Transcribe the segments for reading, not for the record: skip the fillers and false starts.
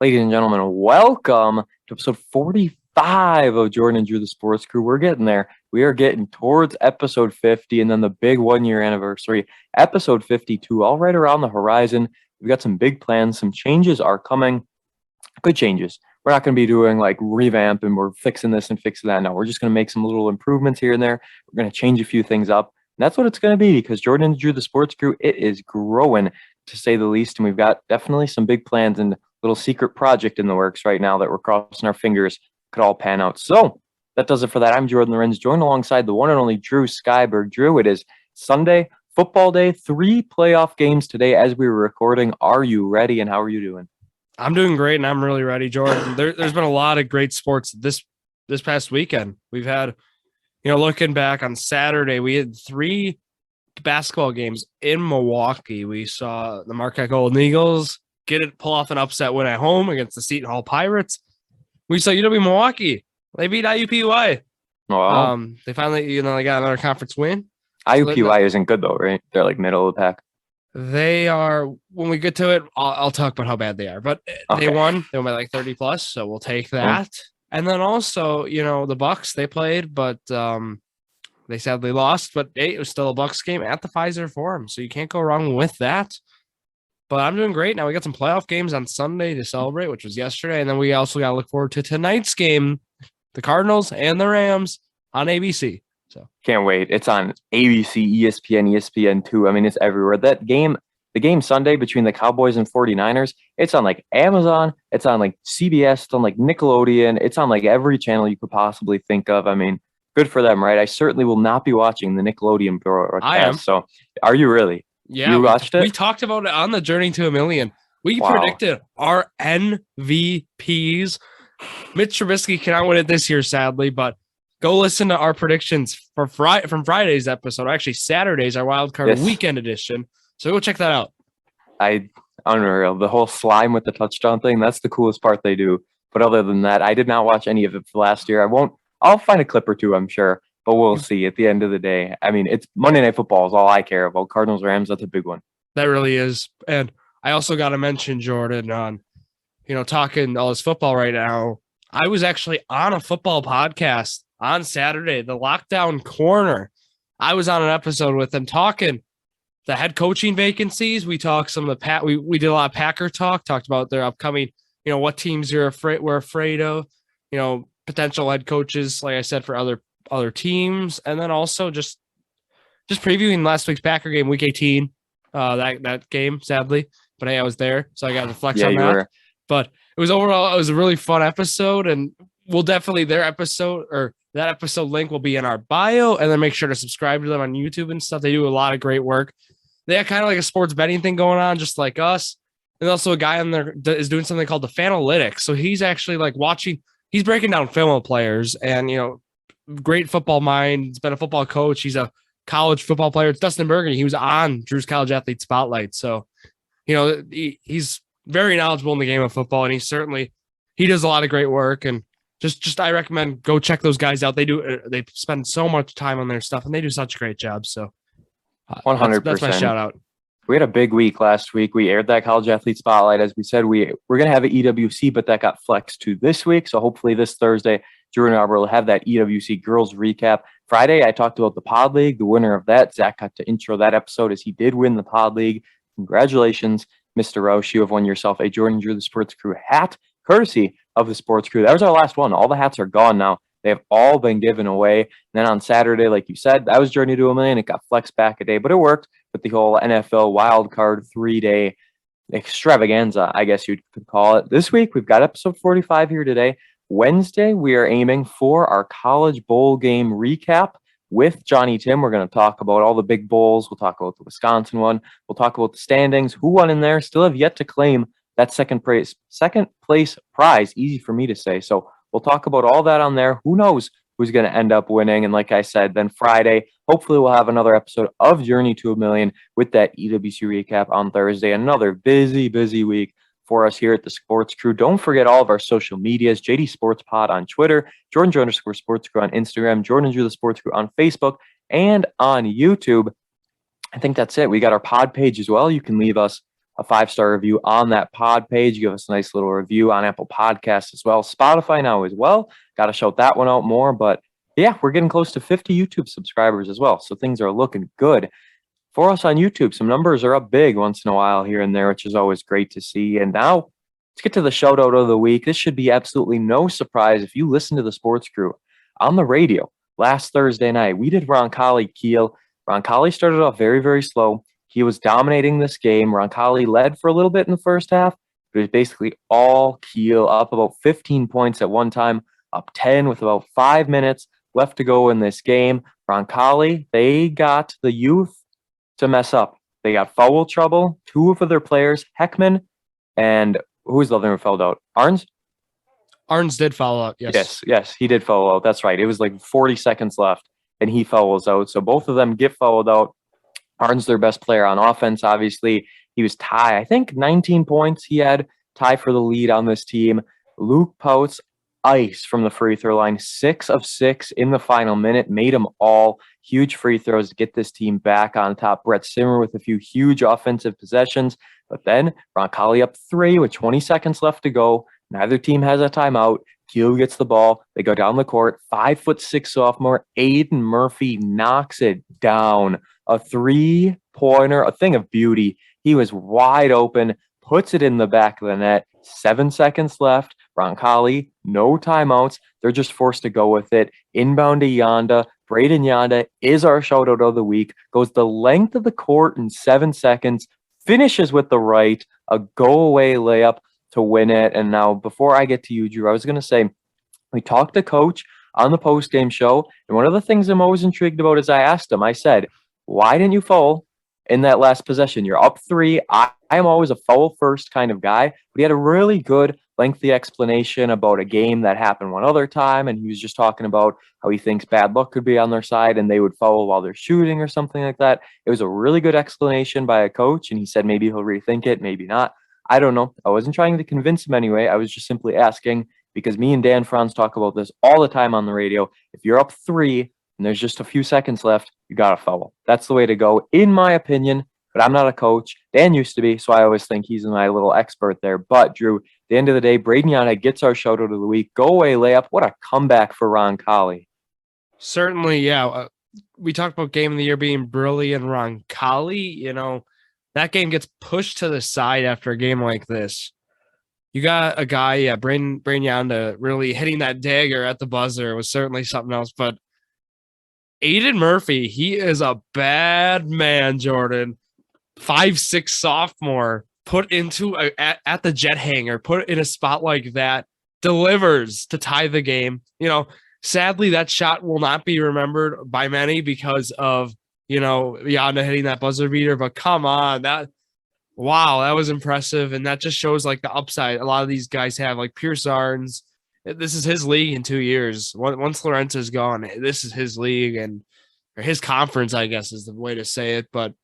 Ladies and gentlemen, welcome to episode 45 of Jordon and Drew, the Sports Crew. We're getting there. We are getting towards episode 50 and then the big 1 year anniversary, episode 52, all right around the horizon. We've got some big plans. Some changes are coming. Good changes. We're not going to be doing like revamp and we're fixing this and fixing that. No, we're just going to make some little improvements here and there. We're going to change a few things up. And that's what it's going to be because Jordon and Drew, the Sports Crew, it is growing to say the least. And we've got definitely some big plans and little secret project in the works right now that we're crossing our fingers could all pan out. So that does it for that. I'm Jordon Lawrenz, joined alongside the one and only Drew Skyberg. Drew, it is Sunday, football day, 3 playoff games today as we were recording. Are you ready and how are you doing? I'm doing great and I'm really ready, Jordan. There's been a lot of great sports this past weekend. We've had, looking back on Saturday, we had 3 basketball games in Milwaukee. We saw the Marquette Golden Eagles pull off an upset win at home against the Seton Hall Pirates. We saw UW Milwaukee. They beat IUPUI. Wow. They finally, they got another conference win. IUPUI isn't good though, right? They're like middle of the pack. They are, when we get to it, I'll talk about how bad they are. But Okay. They won by like 30 plus, so we'll take that. And then also, the Bucks, they played, but they sadly lost. But it was still a Bucks game at the Pfizer Forum, so you can't go wrong with that. But I'm doing great. Now we got some playoff games on Sunday to celebrate, which was yesterday. And then we also got to look forward to tonight's game, the Cardinals and the Rams on ABC. So can't wait. It's on ABC, ESPN, ESPN2. I mean, it's everywhere. That game, the game Sunday between the Cowboys and 49ers, it's on like Amazon, it's on like CBS, it's on like Nickelodeon, it's on like every channel you could possibly think of. I mean, good for them, right? I certainly will not be watching the Nickelodeon broadcast. I am. So are you really? Yeah, you watched it? We talked about it on the Journey to a Million. We predicted our MVPs. Mitch Trubisky cannot win it this year, sadly, but go listen to our predictions from Friday's episode, or actually Saturday's, our Wild Card Weekend edition. So go check that out. Unreal. The whole slime with the touchdown thing, that's the coolest part they do. But other than that, I did not watch any of it for last year. I'll find a clip or two, I'm sure. But we'll see at the end of the day. I mean, it's Monday Night Football is all I care about. Cardinals, Rams, that's a big one. That really is. And I also got to mention Jordan on, talking all this football right now. I was actually on a football podcast on Saturday, the Lockdown Corner. I was on an episode with them talking the head coaching vacancies. We talked some of the we did a lot of Packer talked about their upcoming, what teams we're afraid of, potential head coaches, like I said, for other teams, and then also just previewing last week's Packer game, week 18, that game, sadly, but hey, I was there, so I got to flex on that. But it was a really fun episode, and we'll definitely that episode link will be in our bio, and then make sure to subscribe to them on YouTube and stuff. They do a lot of great work. They have kind of like a sports betting thing going on, just like us. And also a guy on there that is doing something called the Fanalytics. So he's actually like he's breaking down film of players, and great football mind. He's been a football coach. He's a college football player. It's Dustin Burgundy. He was on Drew's College Athlete Spotlight. So, he's very knowledgeable in the game of football, and he does a lot of great work. And just I recommend go check those guys out. They spend so much time on their stuff, and they do such a great job. So 100%. That's my shout out. We had a big week last week. We aired that College Athlete Spotlight. As we said, we're going to have an EWC, but that got flexed to this week. So hopefully this Thursday, Drew and I will have that EWC girls recap. Friday, I talked about the Pod League, the winner of that. Zach got to intro that episode as he did win the Pod League. Congratulations, Mr. Roche. You have won yourself a Jordon Drew, the Sports Crew hat, courtesy of the Sports Crew. That was our last one. All the hats are gone now. They have all been given away. And then on Saturday, like you said, that was Journey to a Million. It got flexed back a day, but it worked with the whole NFL wild card 3-day extravaganza, I guess you could call it. This week, we've got episode 45 here today. Wednesday, we are aiming for our college bowl game recap with Johnny Tim. We're going to talk about all the big bowls. We'll talk about the Wisconsin one. We'll talk about the standings, who won in there. Still have yet to claim that second place prize. Easy for me to say. So we'll talk about all that on there. Who knows who's going to end up winning? And like I said, then Friday, hopefully we'll have another episode of Journey to a Million with that EWC recap on Thursday. Another busy week for us here at the Sports Crew. Don't forget all of our social medias, JD Sports Pod on Twitter, Jordan_Sports Crew on Instagram, Jordan Drew the Sports Crew on Facebook, and on YouTube. I think that's it. We got our pod page as well. You can leave us a 5-star review on that pod page. Give us a nice little review on Apple Podcasts as well. Spotify now as well. Got to shout that one out more. But yeah, we're getting close to 50 YouTube subscribers as well. So things are looking good for us on YouTube. Some numbers are up big once in a while here and there, which is always great to see. And now let's get to the shout out of the week. This should be absolutely no surprise if you listen to the Sports Crew on the radio last Thursday night. We did Roncalli Keel. Roncalli started off very, very slow. He was dominating this game. Roncalli led for a little bit in the first half, but it was basically all Keel, up about 15 points at one time, up 10 with about 5 minutes left to go in this game. Roncalli, they got the youth to mess up. They got foul trouble. 2 of their players, Heckman and who was the other one who fouled out? Arns? Arns did foul out, yes. Yes, he did foul out. That's right. It was like 40 seconds left, and he fouls out. So both of them get fouled out. Arns, their best player on offense, obviously. He was tied, I think 19 points he had, tie for the lead on this team. Luke Pouts, ice from the free throw line, 6 of 6 in the final minute, made them all huge free throws to get this team back on top. Brett Simmer with a few huge offensive possessions, but then Roncalli up 3 with 20 seconds left to go. Neither team has a timeout. Keel gets the ball. They go down the court. 5'6" sophomore Aiden Murphy knocks it down. A 3-pointer, a thing of beauty. He was wide open, puts it in the back of the net. 7 seconds left. Roncalli, no timeouts. They're just forced to go with it. Inbound to Yanda. Braden Yanda is our shoutout of the week. Goes the length of the court in 7 seconds. Finishes with the right. A go-away layup to win it. And now, before I get to you, Drew, I was going to say, we talked to Coach on the post-game show, and one of the things I'm always intrigued about is I asked him, I said, why didn't you foul in that last possession? You're up 3. I'm always a foul-first kind of guy, but he had a really good, lengthy explanation about a game that happened one other time, and he was just talking about how he thinks bad luck could be on their side and they would foul while they're shooting or something like that. It was a really good explanation by a coach, and he said maybe he'll rethink it, maybe not. I don't know. I wasn't trying to convince him anyway. I was just simply asking, because me and Dan Franz talk about this all the time on the radio. If you're up 3 and there's just a few seconds left, you got to foul. That's the way to go, in my opinion, but I'm not a coach. Dan used to be, so I always think he's my little expert there. But, Drew, at the end of the day, Braden Yanda gets our shout out of the week. Go-away layup. What a comeback for Roncalli. Certainly, yeah. We talked about game of the year being brilliant. Roncalli, you know, that game gets pushed to the side after a game like this. You got a guy, Braden Yanda, really hitting that dagger at the buzzer was certainly something else. But Aiden Murphy, he is a bad man, Jordan. 5'6" sophomore, put into at the jet hangar, put in a spot like that, delivers to tie the game. You know, sadly, that shot will not be remembered by many because of, you know, Yanda hitting that buzzer beater. But come on, that was impressive. And that just shows like the upside a lot of these guys have, like Pierce Arns. This is his league in 2 years. Once Lawrence is gone, this is his league or his conference, I guess is the way to say it. But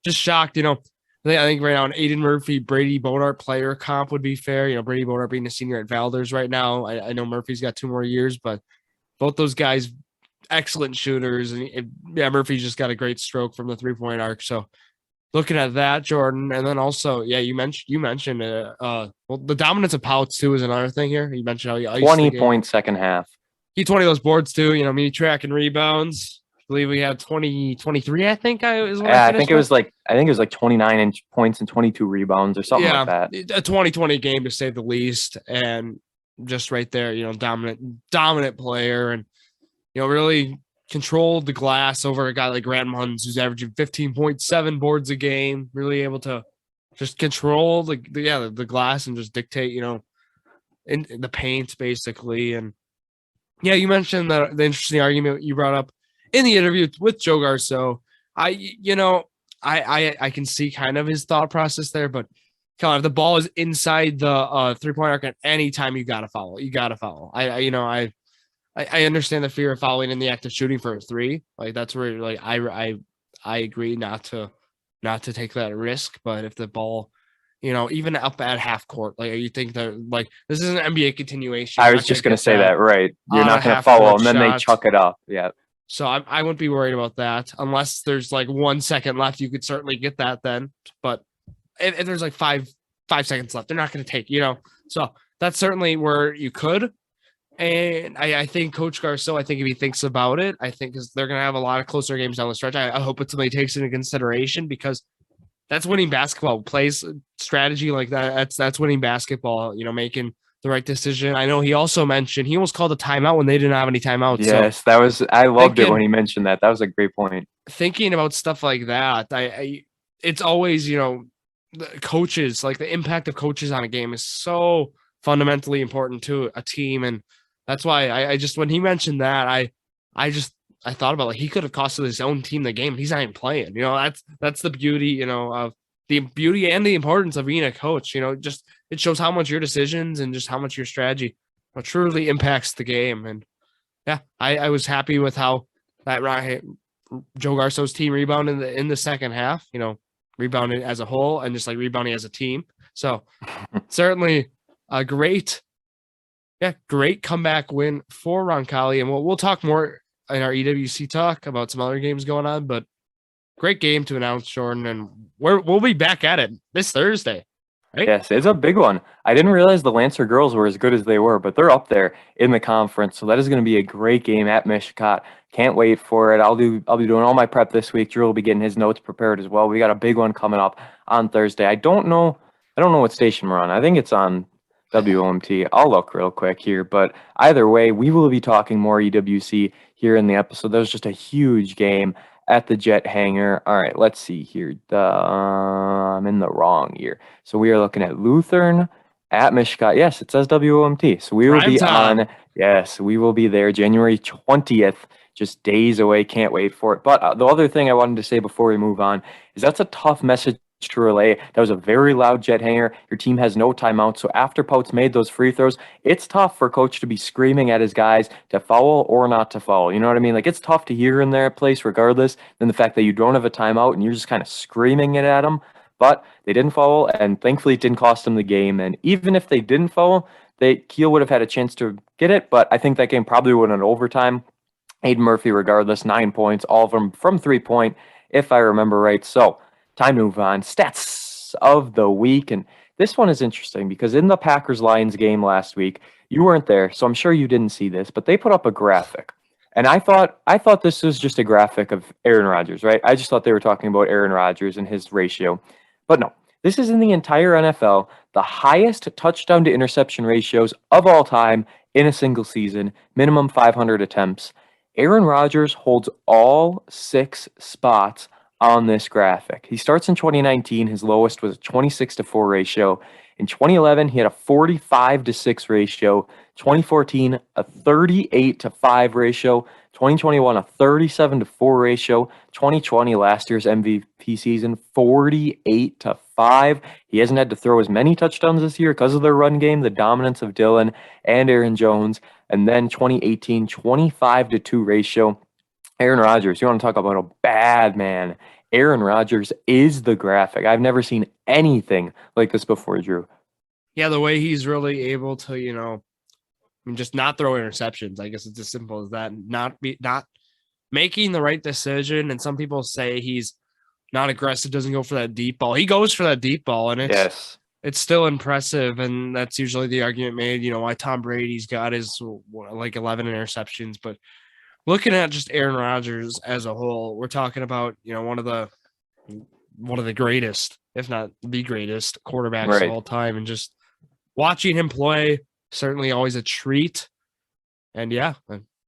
just shocked, you know. I think right now an Aiden Murphy, Brady Bodart player comp would be fair. You know, Brady Bodart being a senior at Valders right now. I know Murphy's got 2 more years, but both those guys, excellent shooters. And Murphy's just got a great stroke from the 3-point arc. So looking at that, Jordan, and then also, you mentioned well, the dominance of Pouts too is another thing here. You mentioned how he iced 20-point second half. He 20 those boards too. You know, me track and rebounds. I believe we had 23. I think I think it was like 29 points and 22 rebounds or something like that. A 20-20 game to say the least, and just right there, you know, dominant player, and you know, really controlled the glass over a guy like Grant Munns, who's averaging 15.7 boards a game. Really able to just control the glass and just dictate, you know, in the paint basically. And yeah, you mentioned the interesting argument you brought up in the interview with Joe Garceau. I can see kind of his thought process there, but kind of the ball is inside the 3-point arc at any time, you gotta follow. I understand the fear of fouling in the act of shooting for a 3. Like that's where like I agree not to take that risk. But if the ball, you know, even up at half court, like you think that like this is an NBA continuation. I was just gonna say that, right? You're not gonna foul and then they chuck it up. Yeah. So I wouldn't be worried about that unless there's like 1 second left. You could certainly get that then, but if there's like five seconds left, they're not going to take, so that's certainly where you could. And I think Coach Garceau, I think if he thinks about it, I think because they're going to have a lot of closer games down the stretch. I hope it's something he takes into consideration because that's winning basketball. Plays strategy like that. That's winning basketball. Making the right decision. I know he also mentioned he almost called a timeout when they didn't have any timeouts. Yes, I loved it when he mentioned that. That was a great point. Thinking about stuff like that, it's always the coaches, like the impact of coaches on a game is so fundamentally important to a team, and that's why I just when he mentioned that I thought about like he could have costed his own team the game. He's not even playing. That's the beauty, of the beauty and the importance of being a coach. Just it shows how much your decisions and just how much your strategy truly impacts the game. And yeah, I was happy with how that Joe Garceau's team rebounded in the second half. Rebounded as a whole and just like rebounding as a team. So certainly a great comeback win for Roncalli. And we'll talk more in our EWC talk about some other games going on, but great game to announce, Jordan. And we'll be back at it this Thursday. Right? Yes, it's a big one. I didn't realize the Lancer girls were as good as they were, but they're up there in the conference. So that is going to be a great game at Mishicot. Can't wait for it. I'll be doing all my prep this week. Drew will be getting his notes prepared as well. We got a big one coming up on Thursday. I don't know what station we're on. I think it's on WOMT. I'll look real quick here, but either way, we will be talking more EWC here in the episode. That was just a huge game at the Jet Hangar. All right, let's see here. I'm in the wrong year. So we are looking at Lutheran at Mishicot. Yes, it says WOMT. So we will be on. Yes, we will be there January 20th, just days away. Can't wait for it. But the other thing I wanted to say before we move on is that's a tough message to relay. That was a very loud Jet Hangar. Your team has no timeout. So after Pouts made those free throws, it's tough for coach to be screaming at his guys to foul or not to foul. You know what I mean? Like it's tough to hear in their place regardless than the fact that you don't have a timeout and you're just kind of screaming it at them. But they didn't foul, and thankfully it didn't cost them the game. And even if they didn't foul, Kiel would have had a chance to get it, but I think that game probably would have went overtime. Aiden Murphy, regardless, 9 points, all of them from 3-point, if I remember right. So time to move on. Stats of the week. And this one is interesting because in the Packers-Lions game last week, you weren't there, so I'm sure you didn't see this, but they put up a graphic. And I thought this was just a graphic of Aaron Rodgers, right? I just thought they were talking about Aaron Rodgers and his ratio. But no, this is in the entire NFL, the highest touchdown to interception ratios of all time in a single season, minimum 500 attempts. Aaron Rodgers holds all 6 spots on this graphic. He starts in 2019. His lowest was a 26-4 ratio. In 2011, he had a 45-6 ratio. 2014, a 38-5 ratio. 2021, a 37-4 ratio. 2020, last year's MVP season, 48-5. He hasn't had to throw as many touchdowns this year because of their run game, the dominance of Dillon and Aaron Jones. And then 2018, 25-2 ratio. Aaron Rodgers, you want to talk about a bad man. Aaron Rodgers is the graphic. I've never seen anything like this before, Drew. Yeah, the way he's really able to, just not throw interceptions. I guess it's as simple as that. Not making the right decision. And some people say he's not aggressive, doesn't go for that deep ball. He goes for that deep ball, and it's still impressive. And that's usually the argument made, why Tom Brady's got his like 11 interceptions. But looking at just Aaron Rodgers as a whole, we're talking about, one of the greatest, if not the greatest quarterbacks of all time. And just watching him play, certainly always a treat. And yeah,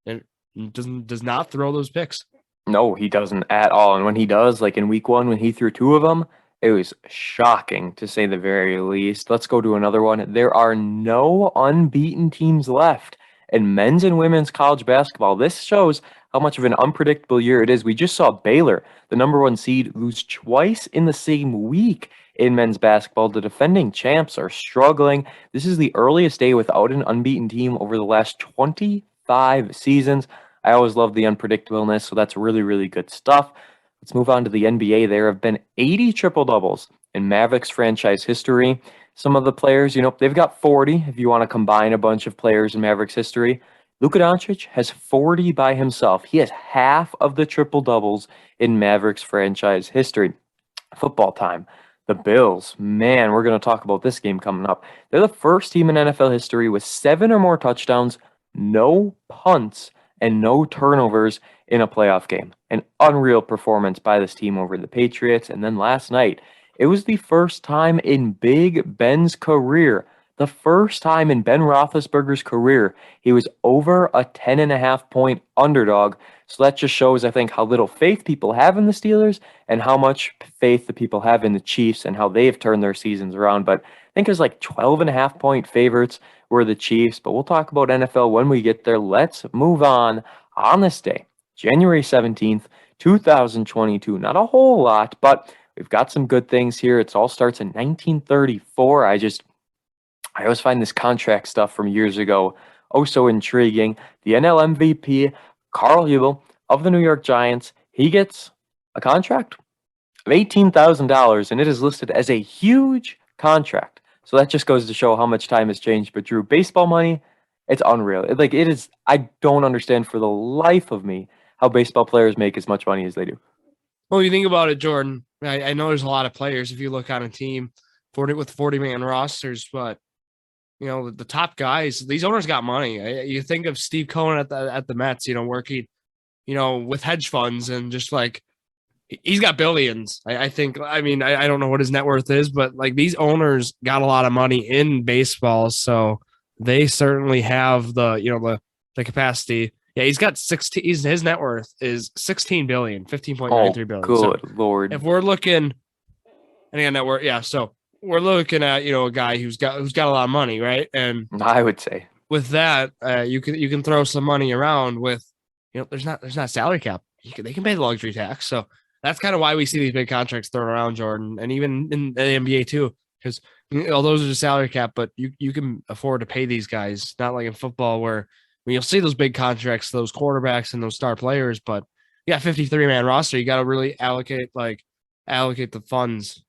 and does not throw those picks. No, he doesn't at all. And when he does, like in week 1, when he threw 2 of them, it was shocking to say the very least. Let's go to another one. There are no unbeaten teams left in men's and women's college basketball. This shows how much of an unpredictable year it is. We just saw Baylor, the number 1 seed, lose twice in the same week in men's basketball. The defending champs are struggling. This is the earliest day without an unbeaten team over the last 25 seasons. I always love the unpredictableness, so that's really, really good stuff. Let's move on to the NBA. There have been 80 triple-doubles in Mavericks franchise history. Some of the players, they've got 40 if you want to combine a bunch of players in Mavericks history. Luka Doncic has 40 by himself. He has half of the triple-doubles in Mavericks franchise history. Football time. The Bills, man, we're going to talk about this game coming up. They're the first team in NFL history with 7 or more touchdowns, no punts, and no turnovers in a playoff game. An unreal performance by this team over the Patriots. And then last night, it was the first time in Big Ben's career, the first time in Ben Roethlisberger's career, he was over a 10.5 point underdog. So that just shows, I think, how little faith people have in the Steelers and how much faith the people have in the Chiefs and how they've turned their seasons around. But I think there's like 12.5 point favorites were the Chiefs. But we'll talk about NFL when we get there. Let's move on this day, January 17th, 2022. Not a whole lot, but we've got some good things here. It all starts in 1934. I always find this contract stuff from years ago oh so intriguing. The NL MVP, Carl Hubel of the New York Giants, he gets a contract of $18,000, and it is listed as a huge contract. So that just goes to show how much time has changed. But Drew, baseball money, it's unreal. It is. I don't understand for the life of me how baseball players make as much money as they do. Well, you think about it, Jordan. I know there's a lot of players if you look on a team 40-man rosters, but the top guys, these owners got money. You think of Steve Cohen at the Mets, working, with hedge funds and just like he's got billions. I think. I mean, I don't know what his net worth is, but like these owners got a lot of money in baseball, so they certainly have the capacity. Yeah, he's got 16. His net worth is 16 billion, 15.93 billion. Good so Lord! If we're looking, and net worth, yeah. So we're looking at a guy who's got a lot of money, right? And I would say with that, you can throw some money around with there's not salary cap. They can pay the luxury tax, so that's kind of why we see these big contracts thrown around, Jordan, and even in the NBA too, because although those are salary cap, but you can afford to pay these guys. Not like in football where you'll see those big contracts, those quarterbacks and those star players, but you got 53-man roster. You got to really allocate the funds.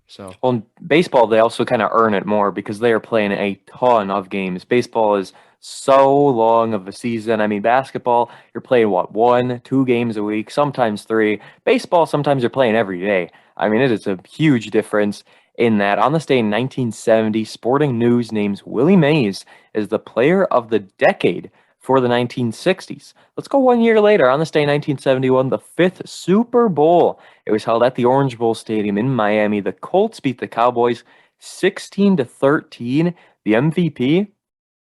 So, well, in baseball, they also kind of earn it more because they are playing a ton of games. Baseball is so long of a season. I mean, basketball, you're playing 1-2 games a week, sometimes 3. Baseball, sometimes you're playing every day. I mean, it is a huge difference in that. On this day in 1970, Sporting News names Willie Mays as the player of the decade for the 1960s. Let's go 1 year later. On this day in 1971, the 5th Super Bowl. It was held at the Orange Bowl Stadium in Miami. The Colts beat the Cowboys 16-13. The MVP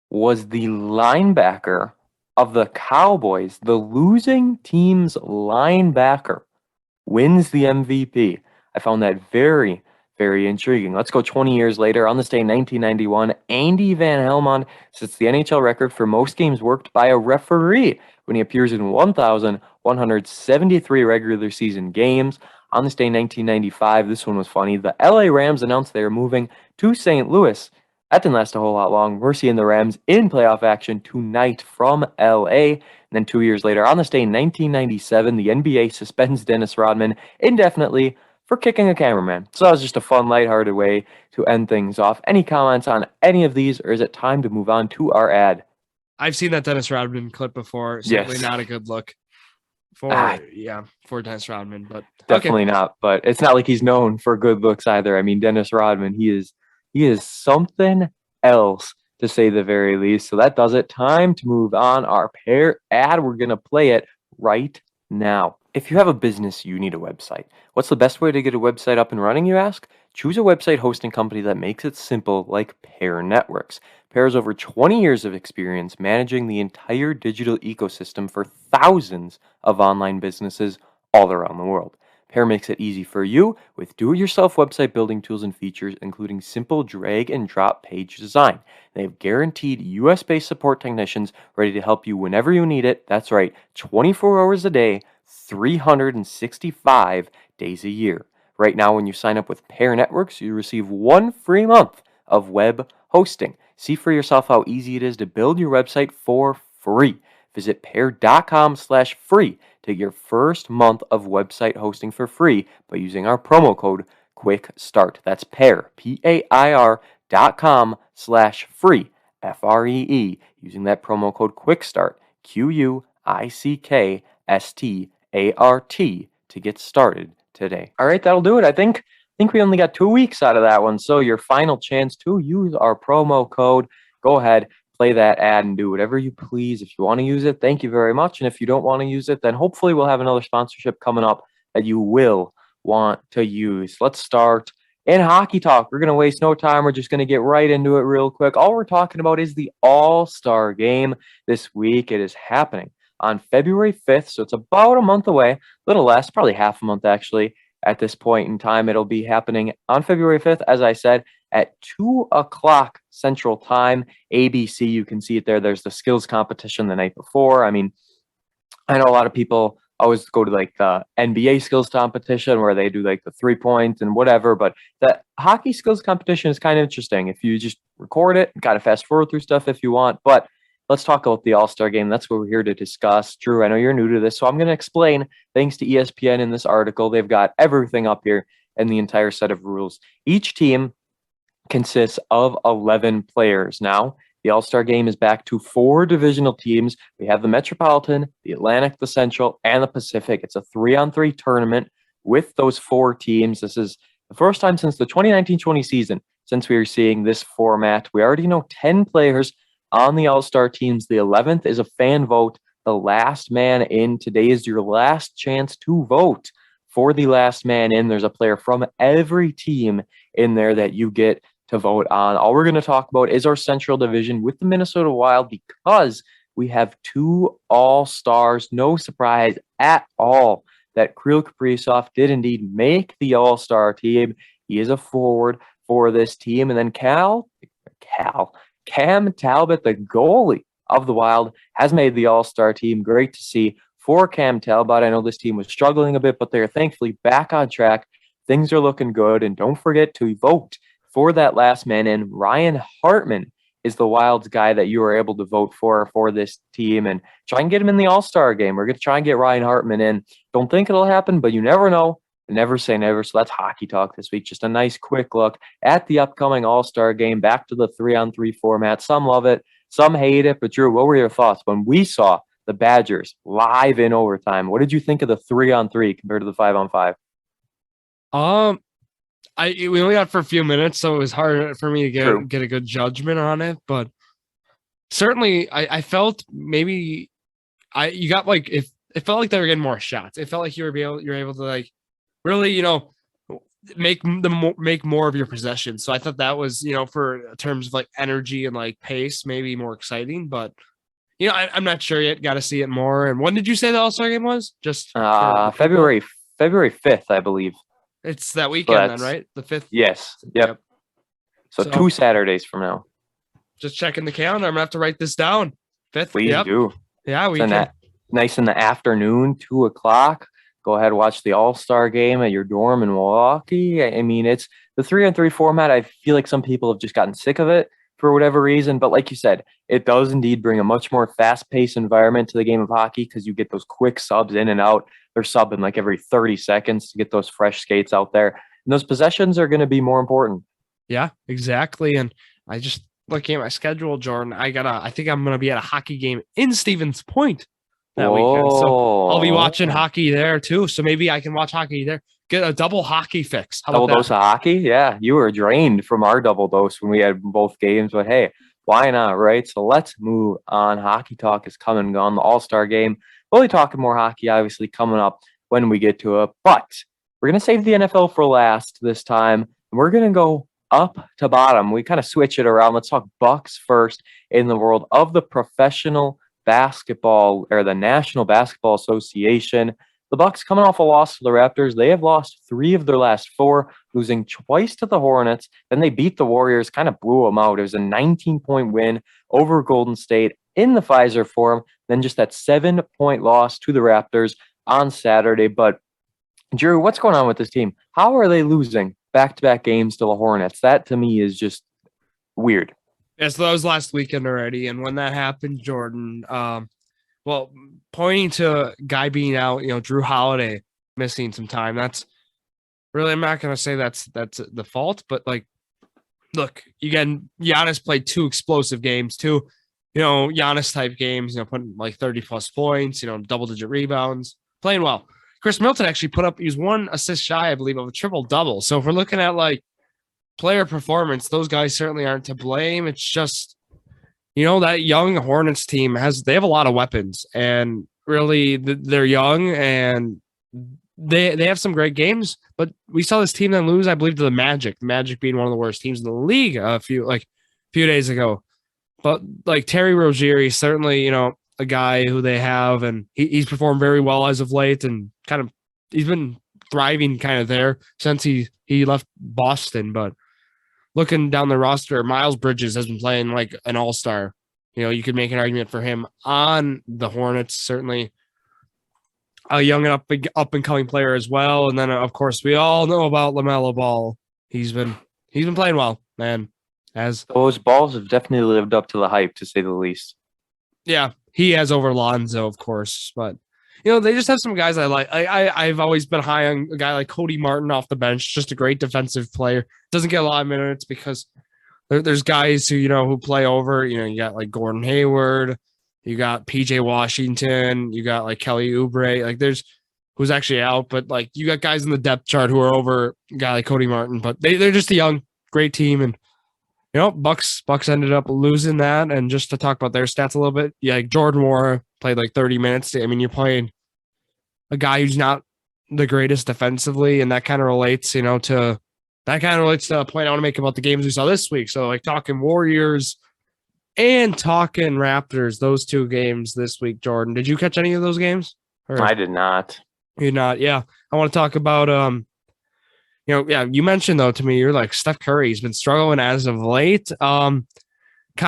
was the linebacker of the Cowboys. The losing team's linebacker wins the MVP. I found that very, very intriguing. Let's go 20 years later. On this day in 1991, Andy Van Helmont sets the NHL record for most games worked by a referee when he appears in 1,173 regular season games. On this day in 1995, this one was funny. The LA Rams announced they are moving to St. Louis. That didn't last a whole lot long. We're seeing the Rams in playoff action tonight from LA. And then 2 years later, on this day in 1997, the NBA suspends Dennis Rodman indefinitely for kicking a cameraman. So that was just a fun, lighthearted way to end things off. Any comments on any of these, or is it time to move on to our ad? I've seen that Dennis Rodman clip before. Certainly not a good look for Dennis Rodman, but definitely not. But it's not like he's known for good looks either. I mean, Dennis Rodman, he is something else, to say the very least. So that does it. Time to move on. Our pair ad, we're going to play it right now. If you have a business, you need a website. What's the best way to get a website up and running, you ask? Choose a website hosting company that makes it simple, like Pair Networks. Pair has over 20 years of experience managing the entire digital ecosystem for thousands of online businesses all around the world. Pair makes it easy for you with do-it-yourself website building tools and features, including simple drag and drop page design. They have guaranteed US-based support technicians ready to help you whenever you need it. That's right, 24 hours a day, 365 days a year. Right now, when you sign up with Pair Networks, you receive 1 free month of web hosting. See for yourself how easy it is to build your website for free. Visit pair.com/free to get your first month of website hosting for free by using our promo code QUICKSTART. That's pair, PAIR.com/free, FREE, using that promo code QUICKSTART, QUICKSTART, to get started today. All right, that'll do it. I think think we only got 2 weeks out of that one. So your final chance to use our promo code. Go ahead, play that ad and do whatever you please. If you want to use it, thank you very much. And if you don't want to use it, then hopefully we'll have another sponsorship coming up that you will want to use. Let's start in hockey talk. We're going to waste no time. We're just going to get right into it real quick. All we're talking about is the All-Star Game this week. It is happening on February 5th, so it's about a month away, a little less, probably half a month actually at this point in time. It'll be happening on February 5th, as I said, at 2 o'clock Central Time. ABC, you can see it there. There's the skills competition the night before. I mean, I know a lot of people always go to like the NBA skills competition where they do like the 3-point and whatever, but the hockey skills competition is kind of interesting. If you just record it, kind of fast forward through stuff if you want, but let's talk about the All-Star Game. That's what we're here to discuss. Drew, I know you're new to this, so I'm going to explain, thanks to ESPN in this article. They've got everything up here and the entire set of rules. Each team consists of 11 players. Now, the All-Star Game is back to 4 divisional teams. We have the Metropolitan, the Atlantic, the Central, and the Pacific. It's a 3-on-3 tournament with those 4 teams. This is the first time since the 2019-20 season since we are seeing this format. We already know 10 players on the All-Star teams. The 11th is a fan vote. The last man in. Today is your last chance to vote for the last man in. There's a player from every team in there that you get to vote on. All we're going to talk about is our Central Division with the Minnesota Wild because we have 2 All-Stars. No surprise at all that Kirill Kaprizov did indeed make the All-Star team. He is a forward for this team. And then Cam Talbot, the goalie of the Wild, has made the All-Star team. Great to see for Cam Talbot. I know this team was struggling a bit, but they're thankfully back on track. Things are looking good. And don't forget to vote for that last man in. Ryan Hartman is the Wild's guy that you were able to vote for this team, and try and get him in the All-Star game. We're going to try and get Ryan Hartman in. Don't think it'll happen, but you never know. Never say never. So that's hockey talk this week. Just a nice quick look at the upcoming All-Star Game. Back to the 3-on-3 format. Some love it, some hate it. But Drew, what were your thoughts when we saw the Badgers live in overtime? What did you think of the 3-on-3 compared to the 5-on-5? We only got for a few minutes, so it was hard for me to get a good judgment on it. But certainly, I felt maybe you got like if it felt like they were getting more shots. It felt like you're able to like really make more of your possession. So I thought that was for terms of like energy and like pace, maybe more exciting. But I'm not sure yet. Got to see it more. And when did you say the All-Star Game was? Just February 5th, I believe. It's that weekend then, right? The 5th? Yes. Yep. So 2 Saturdays from now. Just checking the calendar. I'm going to have to write this down. 5th? Please do. Yeah, we can. Nice in the afternoon, 2 o'clock. Go ahead, watch the All-Star Game at your dorm in Milwaukee. I mean, it's the 3-on-3 format. I feel like some people have just gotten sick of it for whatever reason. But like you said, it does indeed bring a much more fast-paced environment to the game of hockey because you get those quick subs in and out. They're subbing like every 30 seconds to get those fresh skates out there. And those possessions are going to be more important. Yeah, exactly. And I just looking at my schedule, Jordan, I think I'm going to be at a hockey game in Stevens Point that weekend. So I'll be watching hockey there too. So maybe I can watch hockey there. Get a double hockey fix. How double dose of hockey? Yeah, you were drained from our double dose when we had both games, but hey, why not, right? So let's move on. Hockey talk is coming and gone. The All-Star Game. We'll be talking more hockey, obviously, coming up when we get to it, but we're going to save the NFL for last this time. We're going to go up to bottom. We kind of switch it around. Let's talk Bucks first in the world of the professional basketball or the National Basketball Association. The Bucks coming off a loss to the Raptors. They have lost 3 of their last 4, losing twice to the Hornets. Then they beat the Warriors, kind of blew them out. It was a 19-point win over Golden State in the Pfizer Forum. Then just that 7-point loss to the Raptors on Saturday. But Drew, what's going on with this team? How are they losing back-to-back games to the Hornets? That to me is just weird. Yeah, so that was last weekend already. And when that happened, Jordan, pointing to guy being out, Drew Holiday missing some time. That's really, I'm not going to say that's the fault, but like, look, again, Giannis played 2 explosive games, 2, Giannis type games, putting like 30 plus points, double digit rebounds, playing well. Chris Milton actually he was 1 assist shy, I believe, of a triple double. So if we're looking at like player performance, those guys certainly aren't to blame. It's just, that young Hornets team they have a lot of weapons, and really they're young and they have some great games, but we saw this team then lose, I believe, to the Magic being one of the worst teams in the league a few days ago. But like Terry Rozier, certainly, a guy who they have, and he's performed very well as of late, and he's been thriving kind of there since he left Boston. But looking down the roster, Miles Bridges has been playing like an all-star. You could make an argument for him on the Hornets, certainly a young and up and coming player as well. And then of course we all know about LaMelo Ball. He's been playing well, man. As those balls have definitely lived up to the hype, to say the least. Yeah, he has over Lonzo, of course, but they just have some guys I like. I've always been high on a guy like Cody Martin off the bench, just a great defensive player. Doesn't get a lot of minutes because there's guys who play over. You got like Gordon Hayward, you got PJ Washington, you got like Kelly Oubre. Like there's who's actually out, but like you got guys in the depth chart who are over a guy like Cody Martin. But they're just a young, great team, and Bucks ended up losing that. And just to talk about their stats a little bit, like Jordan Moore played like 30 minutes. I mean, you're playing a guy who's not the greatest defensively, and that kind of relates, to a point I want to make about the games we saw this week. So like talking Warriors and talking Raptors, those two games this week. Jordan, did you catch any of those games? I did not. You're not? Yeah. I want to talk about you mentioned though to me, you're like Steph Curry's been struggling as of late.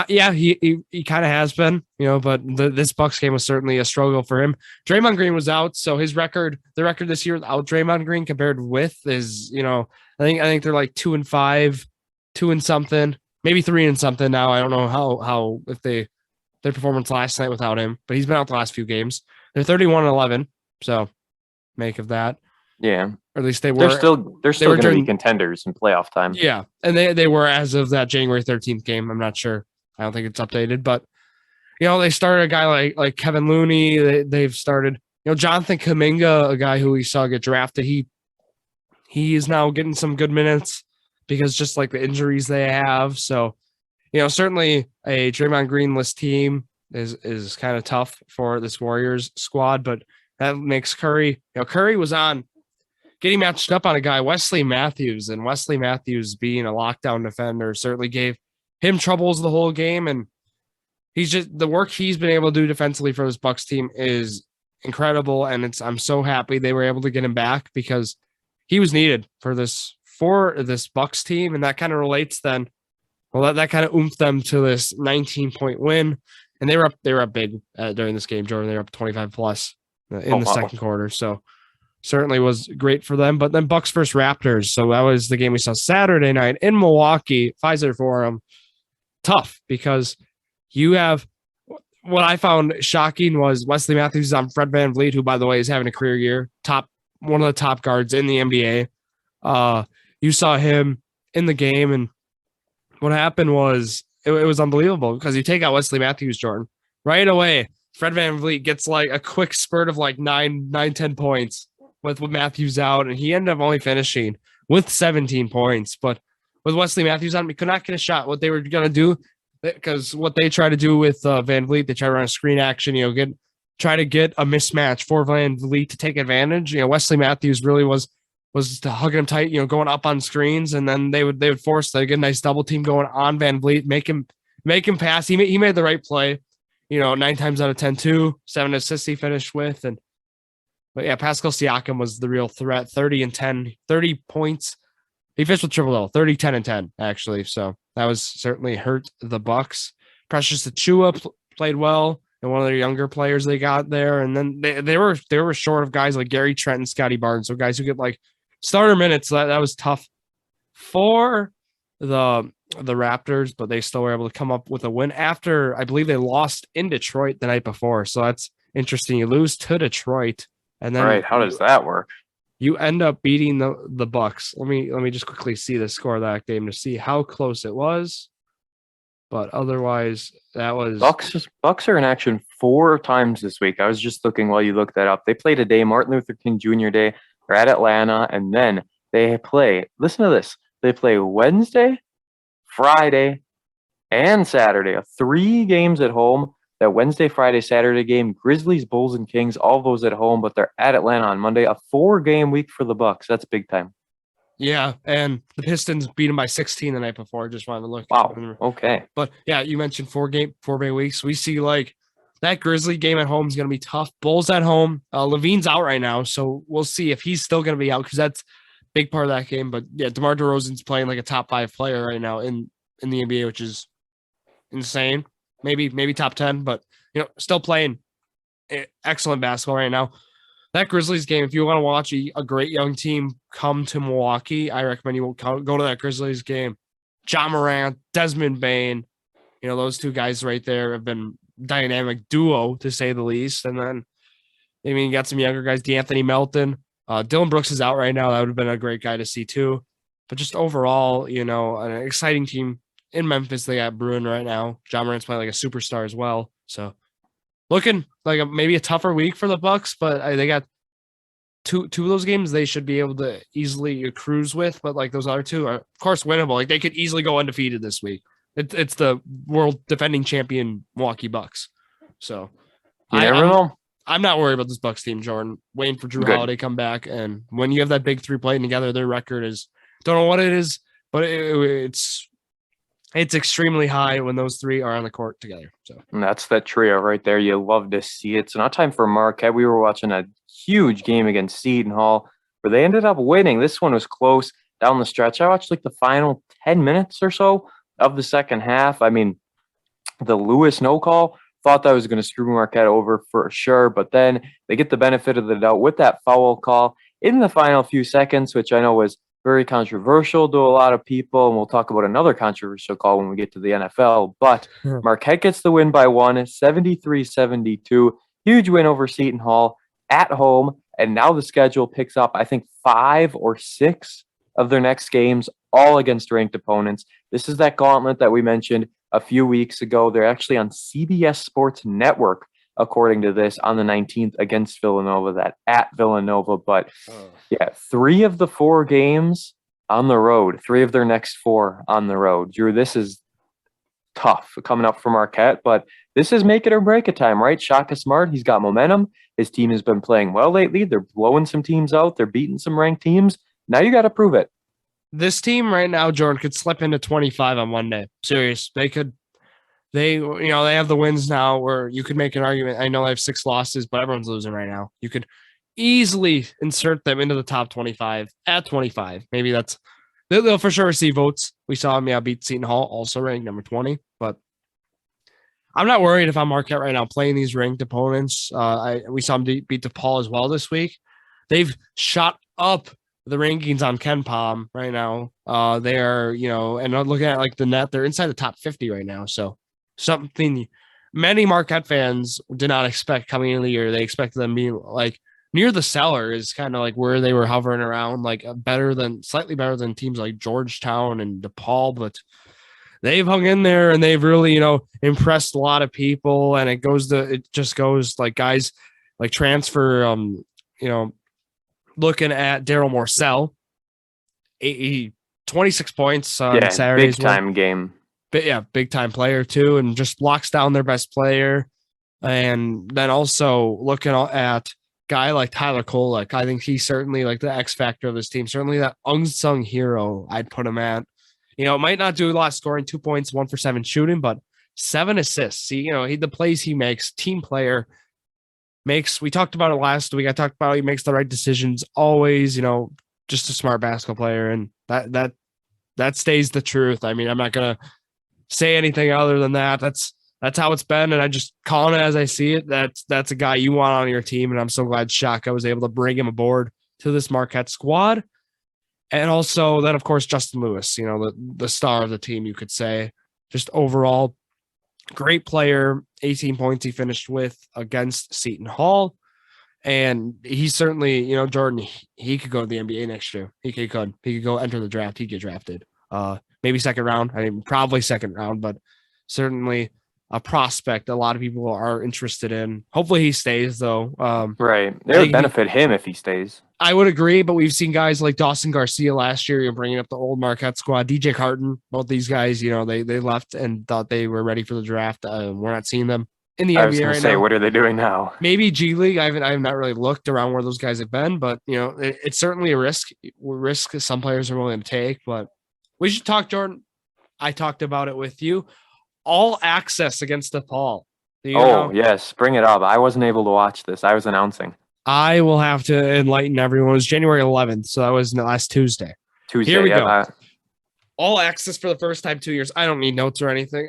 Yeah, he kind of has been, but this Bucks game was certainly a struggle for him. Draymond Green was out, so the record this year without Draymond Green compared with is, I think they're like 2-5, 2 and something, maybe 3 and something now. I don't know how if their performance last night without him, but he's been out the last few games. They're 31-11, so make of that. Yeah. Or at least they were. They're still going to be contenders in playoff time. Yeah, and they were as of that January 13th game. I'm not sure. I don't think it's updated, but they started a guy like Kevin Looney. They've started Jonathan Kuminga, a guy who we saw get drafted. He is now getting some good minutes because just like the injuries they have. So certainly a Draymond Greenless team is kind of tough for this Warriors squad, but that makes Curry. Curry was on getting matched up on a guy, Wesley Matthews, and Wesley Matthews being a lockdown defender certainly gave him troubles the whole game. And he's just, the work he's been able to do defensively for this Bucks team is incredible. And I'm so happy they were able to get him back because he was needed for this Bucks team. And that kind of relates then. Well, that kind of oomphed them to this 19-point win. And they were up big during this game, Jordan. They were up 25 plus in the second quarter. So certainly was great for them. But then Bucks versus Raptors. So that was the game we saw Saturday night in Milwaukee, Pfizer Forum. Tough because you have what I found shocking was Wesley Matthews on Fred VanVleet, who, by the way, is having a career year, one of the top guards in the NBA. You saw him in the game, and what happened was it was unbelievable because you take out Wesley Matthews, Jordan, right away. Fred VanVleet gets like a quick spurt of like 10 points with Matthews out, and he ended up only finishing with 17 points. But with Wesley Matthews on, we could not get a shot. What they were going to do, because what they try to do with VanVleet, they try to run a screen action, try to get a mismatch for VanVleet to take advantage. Wesley Matthews really was hugging him tight, going up on screens, and then they would force get a nice double team going on VanVleet, make him pass. He made the right play, 9 times out of 10, 7 assists he finished with, but yeah, Pascal Siakam was the real threat. 30 points. He finished with triple double, 30, 10, and 10 actually. So that was certainly hurt the Bucks. Precious Achiuwa played well, and one of their younger players they got there, and then they were short of guys like Gary Trent and Scotty Barnes, so guys who get like starter minutes. That was tough for the Raptors, but they still were able to come up with a win after I believe they lost in Detroit the night before. So that's interesting. You lose to Detroit, and then right. How does that work? You end up beating the Bucks. Let me just quickly see the score of that game to see how close it was. But otherwise, that was Bucks are in action 4 times this week. I was just looking while you looked that up. They play today, Martin Luther King Jr. Day. They're at Atlanta, and then they play. Listen to this. They play Wednesday, Friday, and Saturday. 3 games at home. That Wednesday, Friday, Saturday game. Grizzlies, Bulls, and Kings. All those at home, but they're at Atlanta on Monday. A 4-game week for the Bucks. That's big time. Yeah, and the Pistons beat them by 16 the night before. Just wanted to look. Wow. Okay. But yeah, you mentioned 4-day weeks. We see like that Grizzly game at home is going to be tough. Bulls at home. Levine's out right now, so we'll see if he's still going to be out because that's a big part of that game. But yeah, DeMar DeRozan's playing like a top 5 player right now in the NBA, which is insane. Maybe top 10, but still playing excellent basketball right now. That Grizzlies game, if you want to watch a great young team come to Milwaukee, I recommend you go to that Grizzlies game. Ja Morant, Desmond Bane, those 2 guys right there have been dynamic duo to say the least. And then, you got some younger guys, DeAnthony Melton. Dylan Brooks is out right now. That would have been a great guy to see too. But just overall, an exciting team in Memphis they got brewing right now. Ja Morant's playing like a superstar as well. So looking like maybe a tougher week for the Bucks, but they got two of those games they should be able to easily cruise with. But like those other 2 are, of course, winnable. Like they could easily go undefeated this week. It's the world defending champion Milwaukee Bucks. So you never know. I'm not worried about this Bucks team, Jordan. Waiting for Drew Holiday come back, and when you have that big 3 playing together, their record is don't know what it is, but it's extremely high when those 3 are on the court together. So and that's that trio right there. You love to see it. So now time for Marquette. We were watching a huge game against Seton Hall where they ended up winning. This one was close down the stretch. I watched like the final 10 minutes or so of the second half. I mean, the Lewis no call, thought that was going to screw Marquette over for sure, but then they get the benefit of the doubt with that foul call in the final few seconds, which I know was very controversial to a lot of people, and we'll talk about another controversial call when we get to the NFL. But Marquette gets the win by 1, 73-72. Huge win over Seton Hall at home, and now the schedule picks up, I think, 5 or 6 of their next games, all against ranked opponents. This is that gauntlet that we mentioned a few weeks ago. They're actually on CBS Sports Network, according to this, on the 19th against Villanova, that at Villanova. But yeah, 3 of the 4 games on the road, 3 of their next 4 on the road. Drew, this is tough coming up for Marquette, but this is make it or break it time, right? Shaka Smart, he's got momentum. His team has been playing well lately. They're blowing some teams out. They're beating some ranked teams. Now you got to prove it. This team right now, Jordan, could slip into 25 on Monday. Serious. They could. They have the wins now where you could make an argument. I know they have 6 losses, but everyone's losing right now. You could easily insert them into the top 25 at 25. Maybe they'll for sure receive votes. We saw them beat Seton Hall, also ranked number 20. But I'm not worried if I'm Marquette right now playing these ranked opponents. We saw them beat DePaul as well this week. They've shot up the rankings on KenPom right now. They are, and I'm looking at like the net, they're inside the top 50 right now. So something many Marquette fans did not expect coming into the year. They expected them being like near the cellar is kind of like where they were hovering around, like slightly better than teams like Georgetown and DePaul, but they've hung in there and they've really, impressed a lot of people. And it just goes like guys like transfer, looking at Daryl Morcell, 26 points on Saturdays. Big time game. But yeah, big time player too, and just locks down their best player. And then also looking at guy like Tyler Kolek, I think he's certainly like the X factor of this team. Certainly that unsung hero I'd put him at. Might not do a lot scoring, 2 points, 1 for 7 shooting, but 7 assists. See, the plays he makes, team player. We talked about it last week. I talked about he makes the right decisions always, just a smart basketball player. And that stays the truth. I mean, I'm not going to say anything other than that. That's how it's been. And I just calling it as I see it. That's a guy you want on your team. And I'm so glad Shaka was able to bring him aboard to this Marquette squad. And also then, of course, Justin Lewis, the star of the team, you could say. Just overall, great player, 18 points he finished with against Seton Hall. And he's certainly, Jordan, he could go to the NBA next year. He could go enter the draft. He'd get drafted. Maybe second round. I mean, probably second round, but certainly a prospect a lot of people are interested in. Hopefully he stays though. Right. It would benefit him if he stays. I would agree, but we've seen guys like Dawson Garcia last year, you're bringing up the old Marquette squad, DJ Carton, both these guys, they left and thought they were ready for the draft. We're not seeing them in the NBA. I was going to say, what are they doing now? Maybe G League. I have not really looked around where those guys have been, but it's certainly a risk some players are willing to take. But we should talk, Jordan. I talked about it with you. All access against DePaul. Yes, bring it up. I wasn't able to watch this. I was announcing. I will have to enlighten everyone. It was January 11th, so that was last Tuesday. Here we go. All access for the first time 2 years. I don't need notes or anything.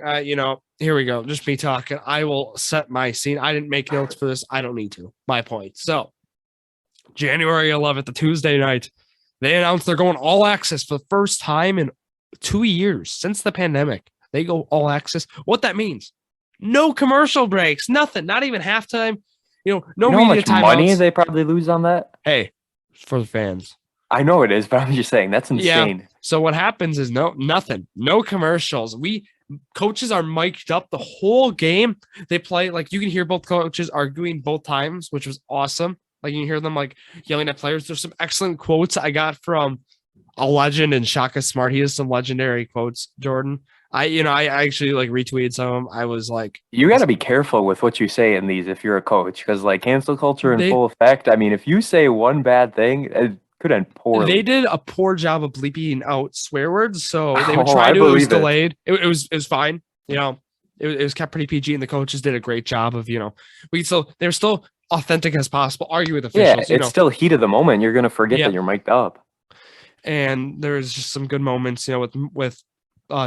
Here we go. Just me talking. I will set my scene. I didn't make notes for this. I don't need to. My point. So, January 11th, the Tuesday night, they announced they're going all access for the first time in 2 years since the pandemic. They go all access. What that means? No commercial breaks. Nothing. Not even halftime. No media how much timeouts. Money they probably lose on that? Hey, for the fans. I know it is, but I'm just saying that's insane. Yeah. So what happens is nothing. No commercials. Coaches are mic'd up the whole game. They play you can hear both coaches arguing both times, which was awesome. You can hear them yelling at players. There's some excellent quotes I got from a legend and Shaka Smart. He has some legendary quotes, Jordan. I actually retweeted some of them. I was like, you got to be careful with what you say in these if you're a coach, because cancel culture in full effect. I mean, if you say one bad thing, it could end poorly. They did a poor job of bleeping out swear words, so they would try to. It was delayed. It was fine. It was kept pretty PG, and the coaches did a great job of they're still authentic as possible. Argue with officials. Yeah, it's still heat of the moment. You're gonna forget that you're mic'd up. And there's just some good moments, with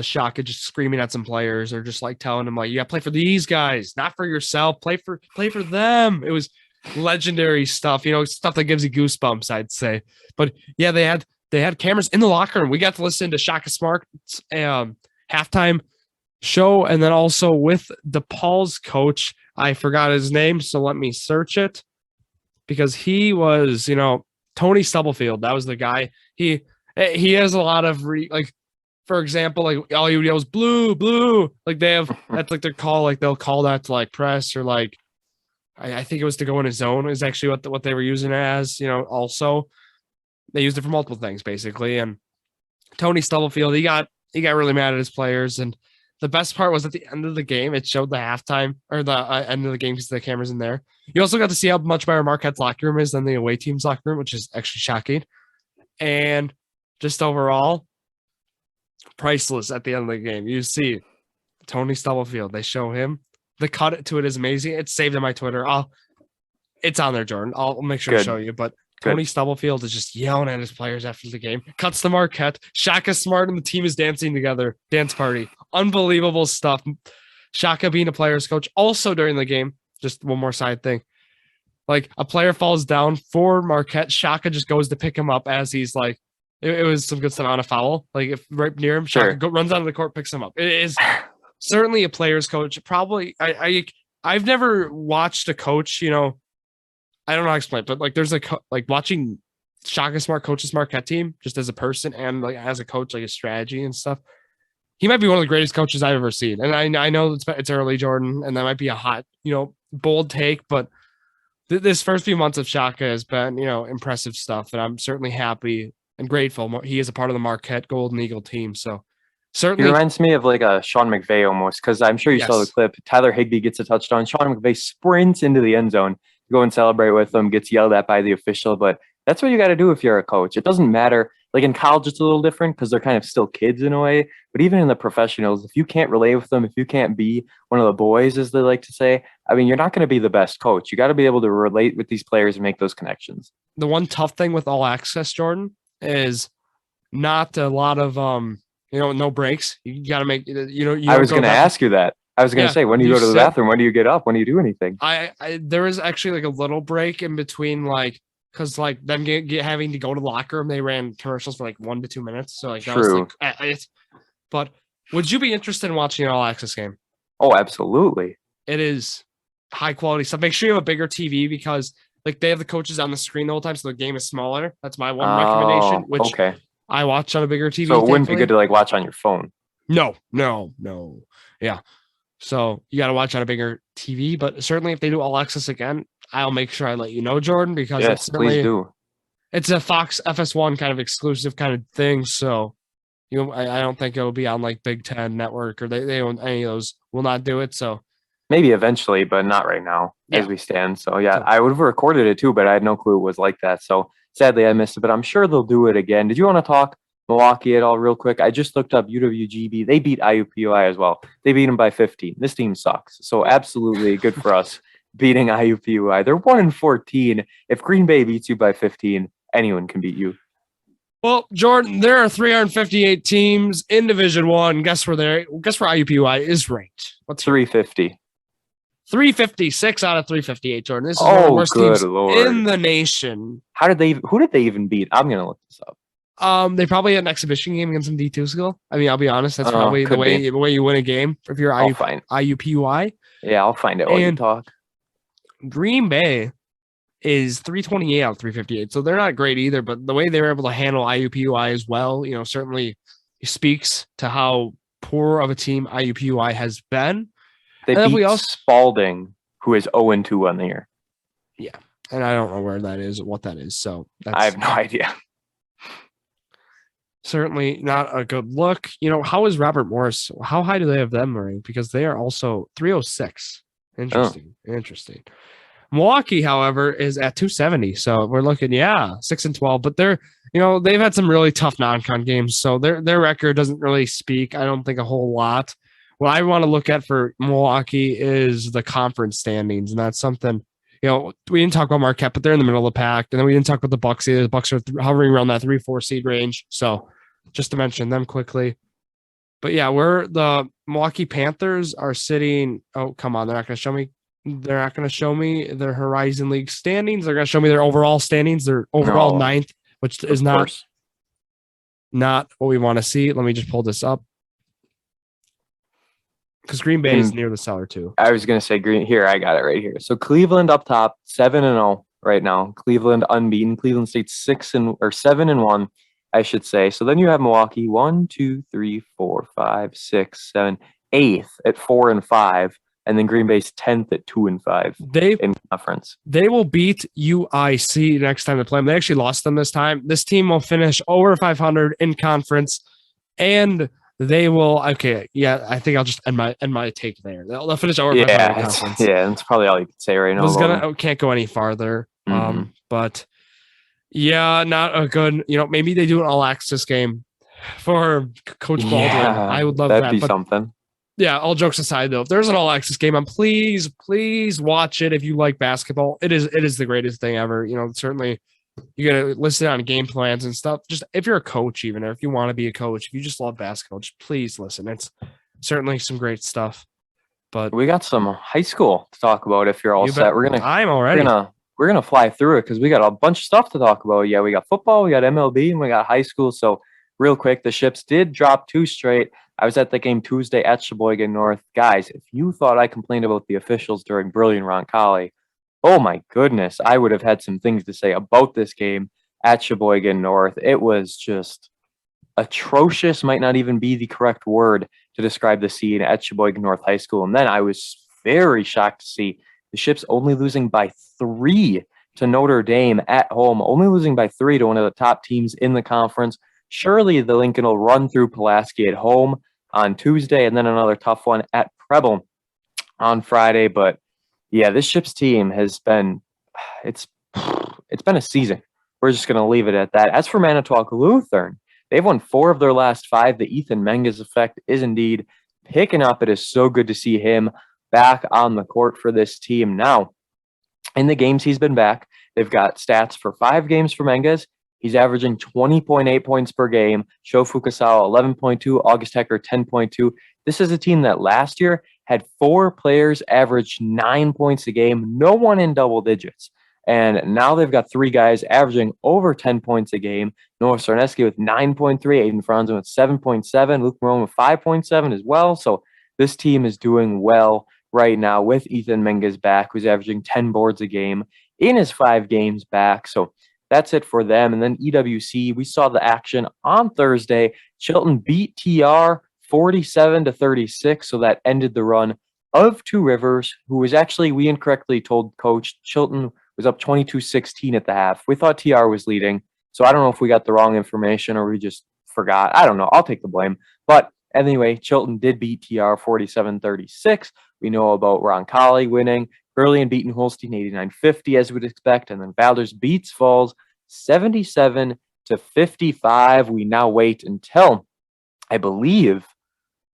Shaka just screaming at some players or just telling them you got to play for these guys, not for yourself. Play for them. It was legendary stuff. Stuff that gives you goosebumps, I'd say. But yeah, they had cameras in the locker room. We got to listen to Shaka Smart's halftime show, and then also with DePaul's coach. I forgot his name, so let me search it because he was, Tony Stubblefield. That was the guy. He has a lot of for example, all he yells blue, blue. They have that's their call. They'll call that to press or I think it was to go in his zone is actually what they were using it as. Also they used it for multiple things basically. And Tony Stubblefield, he got really mad at his players. And the best part was at the end of the game, it showed the halftime or the end of the game because the camera's in there. You also got to see how much better Marquette's locker room is than the away team's locker room, which is actually shocking. And just overall, priceless at the end of the game. You see Tony Stubblefield. They show him. The cut to it is amazing. It's saved on my Twitter. It's on there, Jordan. I'll make sure to show you. But Tony Stubblefield is just yelling at his players after the game. Cuts to Marquette. Shaka Smart and the team is dancing together. Dance party. Unbelievable stuff. Shaka being a player's coach. Also during the game, just one more side thing. A player falls down for Marquette. Shaka just goes to pick him up as he's it was some good stuff on a foul. If right near him, Shaka runs onto the court, picks him up. It is certainly a player's coach. Probably, I've never watched a coach. I don't know how to explain it, but there's watching Shaka Smart coach this Marquette team just as a person and as a coach, his strategy and stuff. He might be one of the greatest coaches I've ever seen. And I know it's early, Jordan, and that might be a hot, bold take, but this first few months of Shaka has been, impressive stuff, and I'm certainly happy and grateful. He is a part of the Marquette Golden Eagle team. So certainly he reminds me of a Sean McVay almost, because I'm sure you saw the clip. Tyler Higbee gets a touchdown. Sean McVay sprints into the end zone to go and celebrate with him, gets yelled at by the official. But that's what you got to do if you're a coach. It doesn't matter. In college, it's a little different because they're kind of still kids in a way. But even in the professionals, if you can't relate with them, if you can't be one of the boys, as they like to say, you're not going to be the best coach. You got to be able to relate with these players and make those connections. The one tough thing with all access, Jordan, is not a lot of no breaks. You got to make I was going to ask you that. I was going to say, when do you go to the bathroom? When do you get up? When do you do anything? There is actually a little break in between because them having to go to the locker room, they ran commercials for 1 to 2 minutes. So that True. was but would you be interested in watching an all access game? Oh, absolutely. It is high quality stuff. Make sure you have a bigger TV because they have the coaches on the screen the whole time, so the game is smaller. That's my one recommendation, which I watch on a bigger TV. So it wouldn't be good to watch on your phone. No. Yeah. So you got to watch on a bigger TV. But certainly, if they do All Access again, I'll make sure I let you know, Jordan, because Yes, please do. It's a Fox FS1 kind of exclusive kind of thing. So I don't think it'll be on like Big Ten Network, or they don't, any of those will not do it. So Maybe eventually, but not right now as Yeah. we stand. So yeah, I would have recorded it too, but I had no clue it was like that. So sadly, I missed it, but I'm sure they'll do it again. Did you want to talk Milwaukee at all real quick? I just looked up UWGB. They beat IUPUI as well. They beat them by 15. This team sucks. So absolutely good for us beating IUPUI. They're 1-14. If Green Bay beats you by 15, anyone can beat you. Well, Jordan, there are 358 teams in Division One. Guess where IUPUI is ranked? What's 350? 356 out of 358, Jordan. This is one of the worst teams Lord. in the nation. Who did they even beat? I'm gonna look this up. They probably had an exhibition game against some D2 school. I mean, I'll be honest, that's probably the way you win a game if you're IUPUI. Yeah, I'll find it while you talk. Green Bay is 328 out of 358. So they're not great either, but the way they were able to handle IUPUI as well, certainly speaks to how poor of a team IUPUI has been. They beat Spalding, who is 0-2 on the year. Yeah, and I don't know what that is. So I have no idea. Certainly not a good look. How is Robert Morris? How high do they have them ranked? Because they are also 306. Interesting. Milwaukee, however, is at 270. So we're looking, 6-12. But they've had some really tough non-con games. So their record doesn't really speak, I don't think, a whole lot. What I want to look at for Milwaukee is the conference standings. And that's something, we didn't talk about Marquette, but they're in the middle of the pack. And then we didn't talk about the Bucks either. The Bucks are hovering around that 3-4 seed range. So just to mention them quickly. But yeah, the Milwaukee Panthers are sitting. Oh, come on. They're not going to show me. They're not going to show me their Horizon League standings. They're going to show me their overall standings. They're overall ninth, which is not what we want to see. Let me just pull this up. Because Green Bay is near the cellar too. I was going to say here. I got it right here. So Cleveland up top, 7-0 right now. Cleveland unbeaten. Cleveland State's 7-1, I should say. So then you have Milwaukee 1, 2, 3, 4, 5, 6, 7, 8th at 4-5, and then Green Bay's 10th at 2-5 in conference. They will beat UIC next time they play them. They actually lost them this time. This team will finish over 500 in conference, and they will. Okay, yeah, I think I'll just end my take there. They'll finish over 500 in conference. Yeah, that's probably all you can say right now. Can't go any farther. But yeah, not a good. Maybe they do an all access game for Coach Baldwin. I would love that. That'd be something. Yeah, all jokes aside, though, if there's an all access game, please watch it if you like basketball. It is the greatest thing ever. Certainly you gotta listen on game plans and stuff. Just if you're a coach, even, or if you want to be a coach, if you just love basketball, just please listen. It's certainly some great stuff. But we got some high school to talk about if you're all set. I'm already. We're gonna fly through it because we got a bunch of stuff to talk about. Yeah, we got football, we got MLB, and we got high school. So real quick, the Ships did drop 2 straight. I was at the game Tuesday at Sheboygan North. Guys, if you thought I complained about the officials during Brilliant Roncalli, oh my goodness, I would have had some things to say about this game at Sheboygan North. It was just atrocious, might not even be the correct word to describe the scene at Sheboygan North High School. And then I was very shocked to see the Ships only losing by 3 to Notre Dame at home, only losing by 3 to one of the top teams in the conference. Surely the Lincoln will run through Pulaski at home on Tuesday, and then another tough one at Preble on Friday. But yeah, this Ships team has been it's been a season. We're just going to leave it at that. As for Manitowoc Lutheran, they've won 4 of their last 5. The Ethan Menges effect is indeed picking up. It is so good to see him back on the court for this team. Now, in the games he's been back, they've got stats for 5 games for Menges. He's averaging 20.8 points per game. Sho Fukasawa, 11.2. August Hecker, 10.2. This is a team that last year had 4 players average 9 points a game, no one in double digits. And now they've got 3 guys averaging over 10 points a game. Noah Sarneski with 9.3, Aiden Franzen with 7.7, Luke Marone with 5.7 as well. So this team is doing well right now with Ethan Menges back, who's averaging 10 boards a game in his 5 games back. So that's it for them. And then EWC, we saw the action on Thursday. Chilton beat TR 47-36, so that ended the run of Two Rivers, who was actually, we incorrectly told Coach Chilton was up 22-16 at the half. We thought TR was leading. So I don't know if we got the wrong information or we just forgot. I don't know. I'll take the blame. But anyway, Chilton did beat TR 47-36. We know about Roncalli winning. Burley and beating Holstein 89-50 as we'd expect. And then Valders beats Falls 77-55. We now wait until, I believe,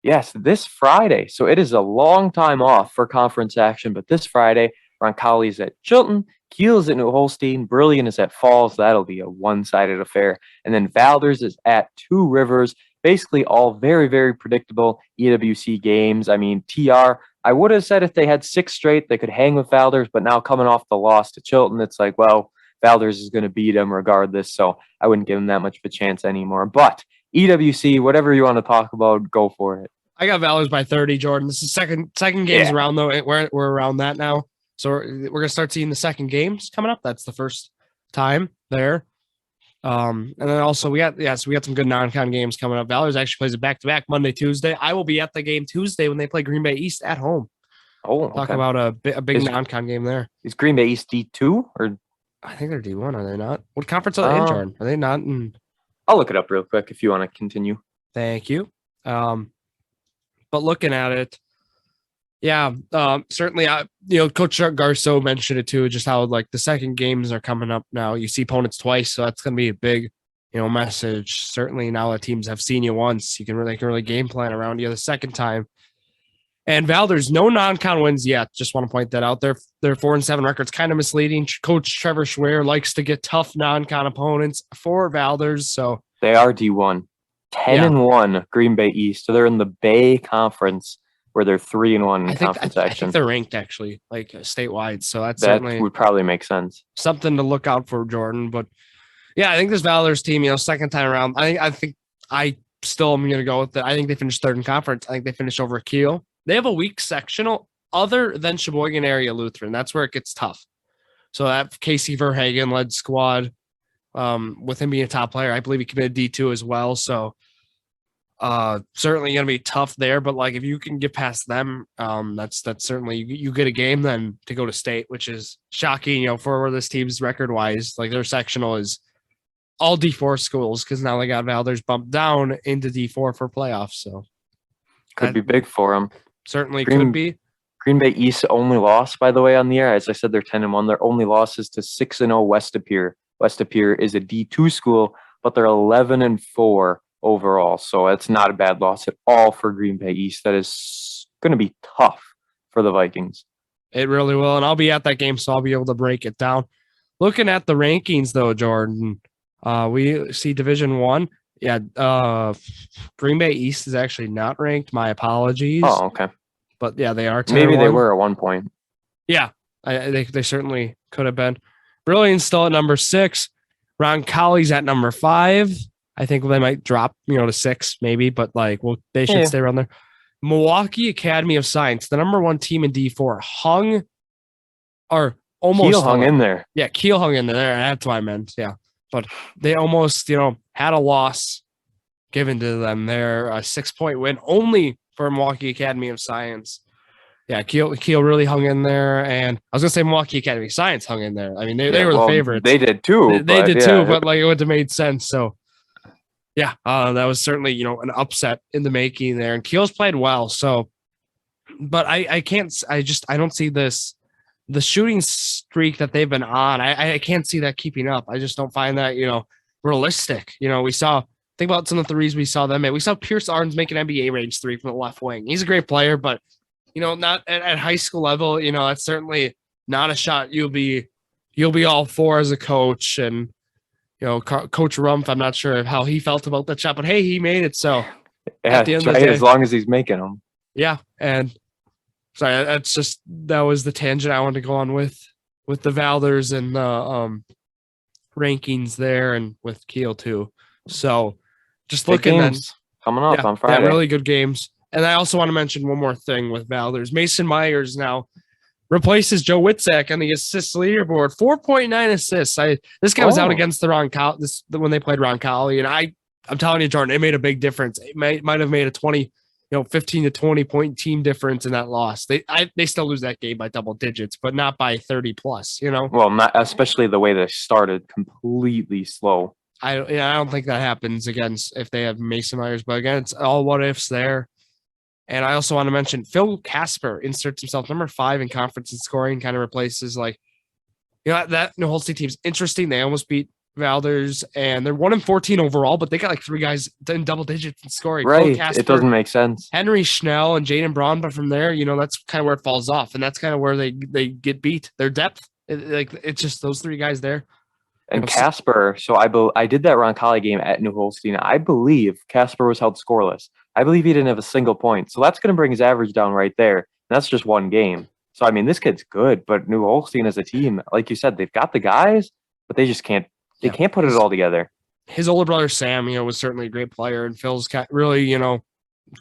yes, this Friday. So it is a long time off for conference action, but this Friday, Roncalli is at Chilton, Kiel's at New Holstein, Brilliant is at Falls. That'll be a one-sided affair. And then Valders is at Two Rivers. Basically all very, very predictable EWC games. I mean, TR, I would have said if they had 6 straight, they could hang with Valders, but now coming off the loss to Chilton, it's like, well, Valders is going to beat them regardless, so I wouldn't give them that much of a chance anymore. But EWC, whatever you want to talk about, go for it. I got Valders by 30, Jordan. This is second games around, though. We're around that now. So we're going to start seeing the second games coming up. That's the first time there. And then also we got some good non-con games coming up. Valders actually plays a back-to-back Monday, Tuesday. I will be at the game Tuesday when they play Green Bay East at home. Oh, okay. Talk about a big non-con game there. Is Green Bay East D2 or? I think they're D1. Are they not? What conference are they in, Jordan? Are they not in? I'll look it up real quick if you want to continue. Thank you. But looking at it, yeah, certainly, Coach Garceau mentioned it too, just how like the second games are coming up now. You see opponents twice, so that's going to be a big, message. Certainly now that teams have seen you once, they can really game plan around you the second time. And Valders, no non-con wins yet. Just want to point that out. Their 4-7 record's kind of misleading. Coach Trevor Schwer likes to get tough non-con opponents for Valders, so they are D1, 10-1 Green Bay East. So they're in the Bay Conference, where they're 3-1 in conference action. I think they're ranked actually, like statewide. So that certainly would probably make sense. Something to look out for, Jordan. But yeah, I think this Valders team, second time around, I think I still am going to go with it. I think they finished third in conference. I think they finished over Kiel. They have a weak sectional other than Sheboygan area Lutheran. That's where it gets tough. So that Casey Verhagen led squad, with him being a top player, I believe he committed D2 as well. So certainly going to be tough there, but like if you can get past them, that's certainly you get a game then to go to state, which is shocking, for where this team's record wise. Like their sectional is all D4 schools because now they got Valders bumped down into D4 for playoffs. So could be big for them. Certainly could be. Green Bay East only loss, by the way, on the year. As I said, they're 10-1. Their only loss is to 6-0 West Appear. West Appear is a D2 school, but they're 11-4. Overall, so it's not a bad loss at all for Green Bay East. That is going to be tough for the Vikings. It really will, and I'll be at that game, so I'll be able to break it down. Looking at the rankings, though, Jordan, we see Division 1. Yeah, Green Bay East is actually not ranked. My apologies. Oh, okay. But yeah, they are. Maybe they were at one point. Yeah, they certainly could have been. Brilliant's still at number 6. Roncalli's at number 5. I think they might drop, to 6 maybe, but they should stay around there. Milwaukee Academy of Science, the number 1 team in D4, hung in there. Yeah, Kiel hung in there. That's what I meant. Yeah, but they almost, had a loss given to them. They're a 6-point win only for Milwaukee Academy of Science. Yeah, Kiel really hung in there, and I was gonna say Milwaukee Academy of Science hung in there. I mean, they were the favorites. They did too. They did too, but it would have made sense. So. Yeah, that was certainly, an upset in the making there. And Kiel's played well. So, but I don't see the shooting streak that they've been on. I can't see that keeping up. I just don't find that, realistic. Think about some of the threes we saw them make. We saw Pierce Arns make an NBA range 3 from the left wing. He's a great player, but, not at high school level, that's certainly not a shot you'll be all for as a coach. And, Coach Rumpf, I'm not sure how he felt about that shot, but hey, he made it. So at the end of the day, as long as he's making them. Yeah. And sorry, that was the tangent I wanted to go on with the Valders and the rankings there and with Kiel too. So just looking at coming up on Friday. Yeah, really good games. And I also want to mention one more thing with Valders. Mason Myers now replaces Joe Witzak on the assist leaderboard. 4.9 assists. This guy was out against the when they played Roncalli, and I'm telling you, Jordan, it made a big difference. It might have made a 20 15 to 20 point team difference in that loss. They still lose that game by double digits, but not by 30 plus, Well, not especially the way they started completely slow. I don't think that happens against if they have Mason Myers, but again, it's all what ifs there. And I also want to mention Phil Casper inserts himself number 5 in conference and scoring, kind of replaces that New Holstein team's interesting. They almost beat Valdez, and they're 1-14 overall, but they got like 3 guys in double digits in scoring. Right, Casper, it doesn't make sense. Henry Schnell and Jaden Braun, but from there, that's kind of where it falls off, and that's kind of where they get beat. Their depth, it's just those 3 guys there. And Casper, so I did that Roncalli game at New Holstein. I believe Casper was held scoreless. I believe he didn't have a single point. So that's going to bring his average down right there. And that's just one game. So, I mean, this kid's good, but New Holstein as a team, like you said, they've got the guys, but they just can't put it all together. His older brother, Sam, was certainly a great player, and Phil's really,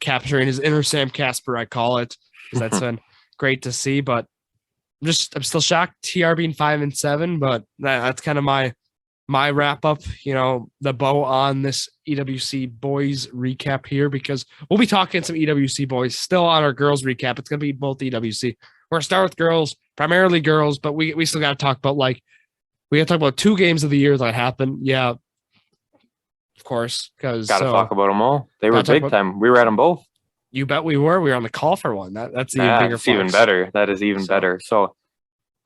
capturing his inner Sam Casper, I call it, because that's been great to see. But I'm still shocked TR being 5-7, but that's kind of my wrap up, the bow on this EWC boys recap here, because we'll be talking some EWC boys still on our girls recap. It's going to be both EWC. We're going to start with girls, primarily girls, but we still got to talk about we got to talk about 2 games of the year that happened. Yeah, of course. Got to talk about them all. They were big time. We were at them both. You bet we were. We were on the call for one. That's even bigger. That's even better. That is even better. So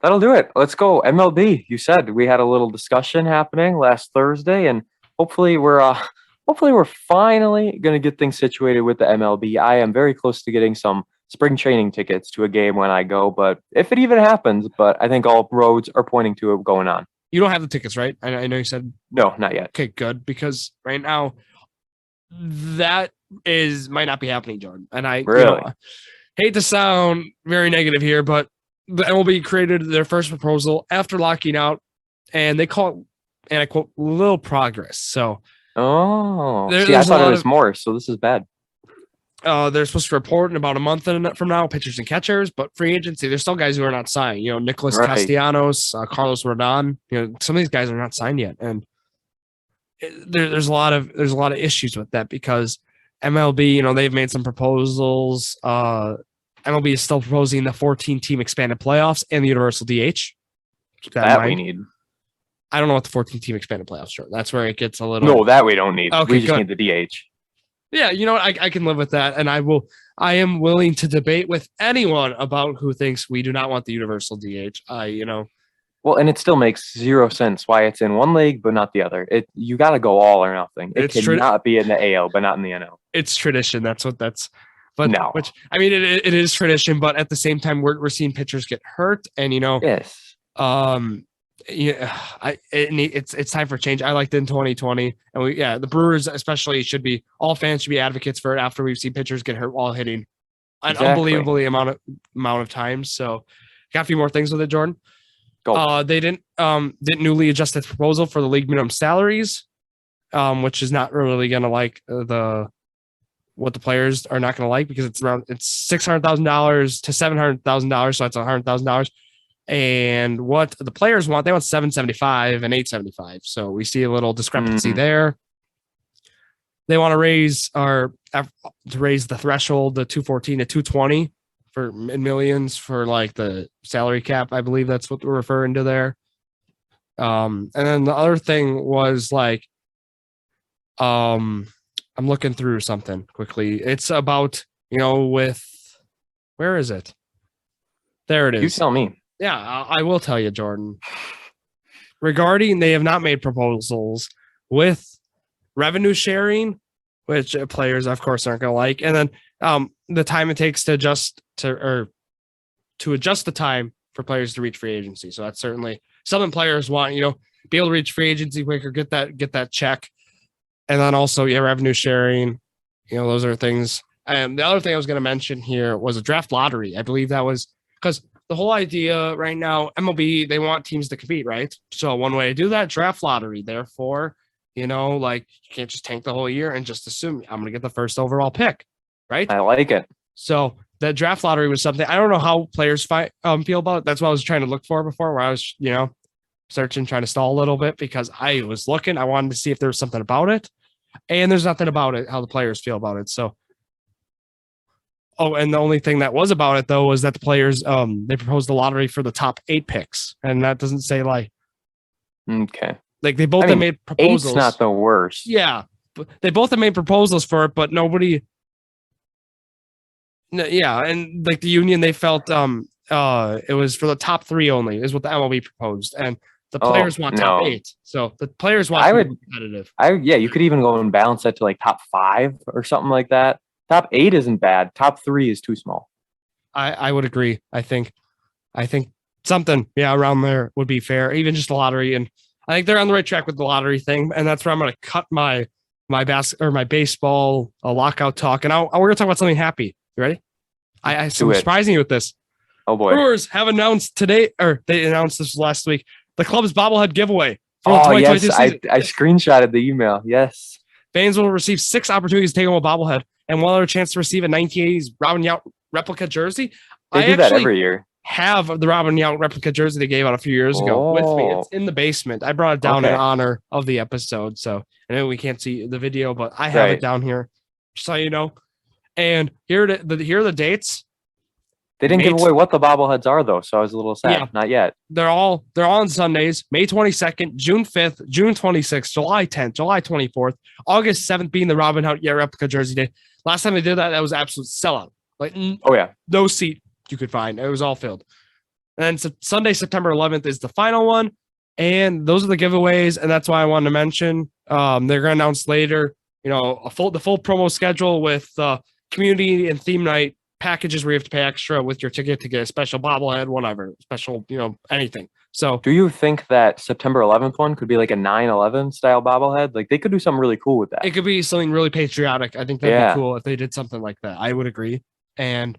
that'll do it. Let's go. MLB. You said we had a little discussion happening last Thursday, and hopefully we're finally going to get things situated with the MLB. I am very close to getting some spring training tickets to a game when I go, but if it even happens, but I think all roads are pointing to it going on. You don't have the tickets, right? I know you said no, not yet. Okay, good, because right now that might not be happening, Jordan. And I really hate to sound very negative here, but the MLB created their first proposal after locking out, and they call it, and I quote, little progress. So, I thought it was more. So this is bad. They're supposed to report in about a month from now, pitchers and catchers, but free agency, there's still guys who are not signed. Nicholas Castellanos, Carlos Rodon. Some of these guys are not signed yet, and there's a lot of issues with that, because MLB, they've made some proposals. MLB is still proposing the 14-team expanded playoffs and the universal DH. Keep that in mind. We need. I don't know what the 14-team expanded playoffs are. That's where it gets a little. No, that we don't need. Okay, we just need the DH. Yeah, you know what? I can live with that, and I am willing to debate with anyone about who thinks we do not want the universal DH. Well, and it still makes 0 sense why it's in one league but not the other. You got to go all or nothing. It cannot be in the AL but not in the NL. It's tradition. That's. But no, which I mean, it is tradition, but at the same time, we're seeing pitchers get hurt, and yes, it's time for change. I liked it in 2020, and the Brewers especially all fans should be advocates for it after we've seen pitchers get hurt while hitting an unbelievably amount of times. So, got a few more things with it, Jordan. Go. They didn't newly adjust its proposal for the league minimum salaries, which is not really going to like what the players are not going to like, because it's $600,000 to $700,000, so that's $100,000. And what the players want, they want $775 and $875. So we see a little discrepancy there. They want to raise the threshold, the 214 to 220 in millions for the salary cap. I believe that's what we're referring to there. And then the other thing was I'm looking through something quickly. It's about, where is it? There it is. You tell me. Yeah, I will tell you, Jordan. Regarding, they have not made proposals with revenue sharing, which players, of course, aren't going to like. And then the time it takes to adjust the time for players to reach free agency. So that's certainly something players want, be able to reach free agency quicker, get that check. And then also, revenue sharing, those are things. And the other thing I was going to mention here was a draft lottery. I believe that was because the whole idea right now, MLB, they want teams to compete, right? So one way to do that, draft lottery. Therefore, you can't just tank the whole year and just assume I'm going to get the first overall pick, right? I like it. So the draft lottery was something, I don't know how players feel about it. That's what I was trying to look for before, where I was, searching, trying to stall a little bit, because I was looking. I wanted to see if there was something about it, and there's nothing about it, how the players feel about it. So Oh, and the only thing that was about it though was that the players they proposed the lottery for the top 8 picks, and that doesn't say like Okay. like they both have made proposals. 8's not the worst. Yeah, but they both have made proposals for it, but nobody. Yeah, and like the union, they felt it was for the top 3 only is what the MLB proposed, and the players want top 8. So the players want to be competitive. You could even go and balance that to like top 5 or something like that. Top 8 isn't bad. Top 3 is too small. I would agree. I think something around there would be fair. Even just the lottery, and I think they're on the right track with the lottery thing. And that's where I'm going to cut my baseball lockout talk. And we're going to talk about something happy. You ready? I'm surprising you with this. Oh boy! Brewers have announced today, or they announced this last week, the club's bobblehead giveaway. Oh yes, I screenshotted the email. Yes, fans will receive 6 opportunities to take home a bobblehead and one other chance to receive a 1980s Robin Yount replica jersey. They do that every year. Have the Robin Yount replica jersey they gave out a few years ago with me. It's in the basement. I brought it down in honor of the episode. So I know we can't see the video, but I have it down here, just so you know. And here are the dates. They didn't give away what the bobbleheads are though, so I was a little sad. Yeah, not yet. They're all on Sundays, May 22nd, June 5th, June 26th, July 10th, July 24th, August 7th being the Robin Hood replica jersey day. Last time they did that was absolute sellout. Like no seat you could find. It was all filled. And then Sunday, September 11th is the final one, and those are the giveaways. And that's why I wanted to mention they're going to announce later. The full promo schedule with community and theme night packages where you have to pay extra with your ticket to get a special bobblehead, whatever, special, anything. So do you think that September 11th one could be like a 9/11 style bobblehead? Like they could do something really cool with that. It could be something really patriotic. I think that'd be cool if they did something like that. I would agree. And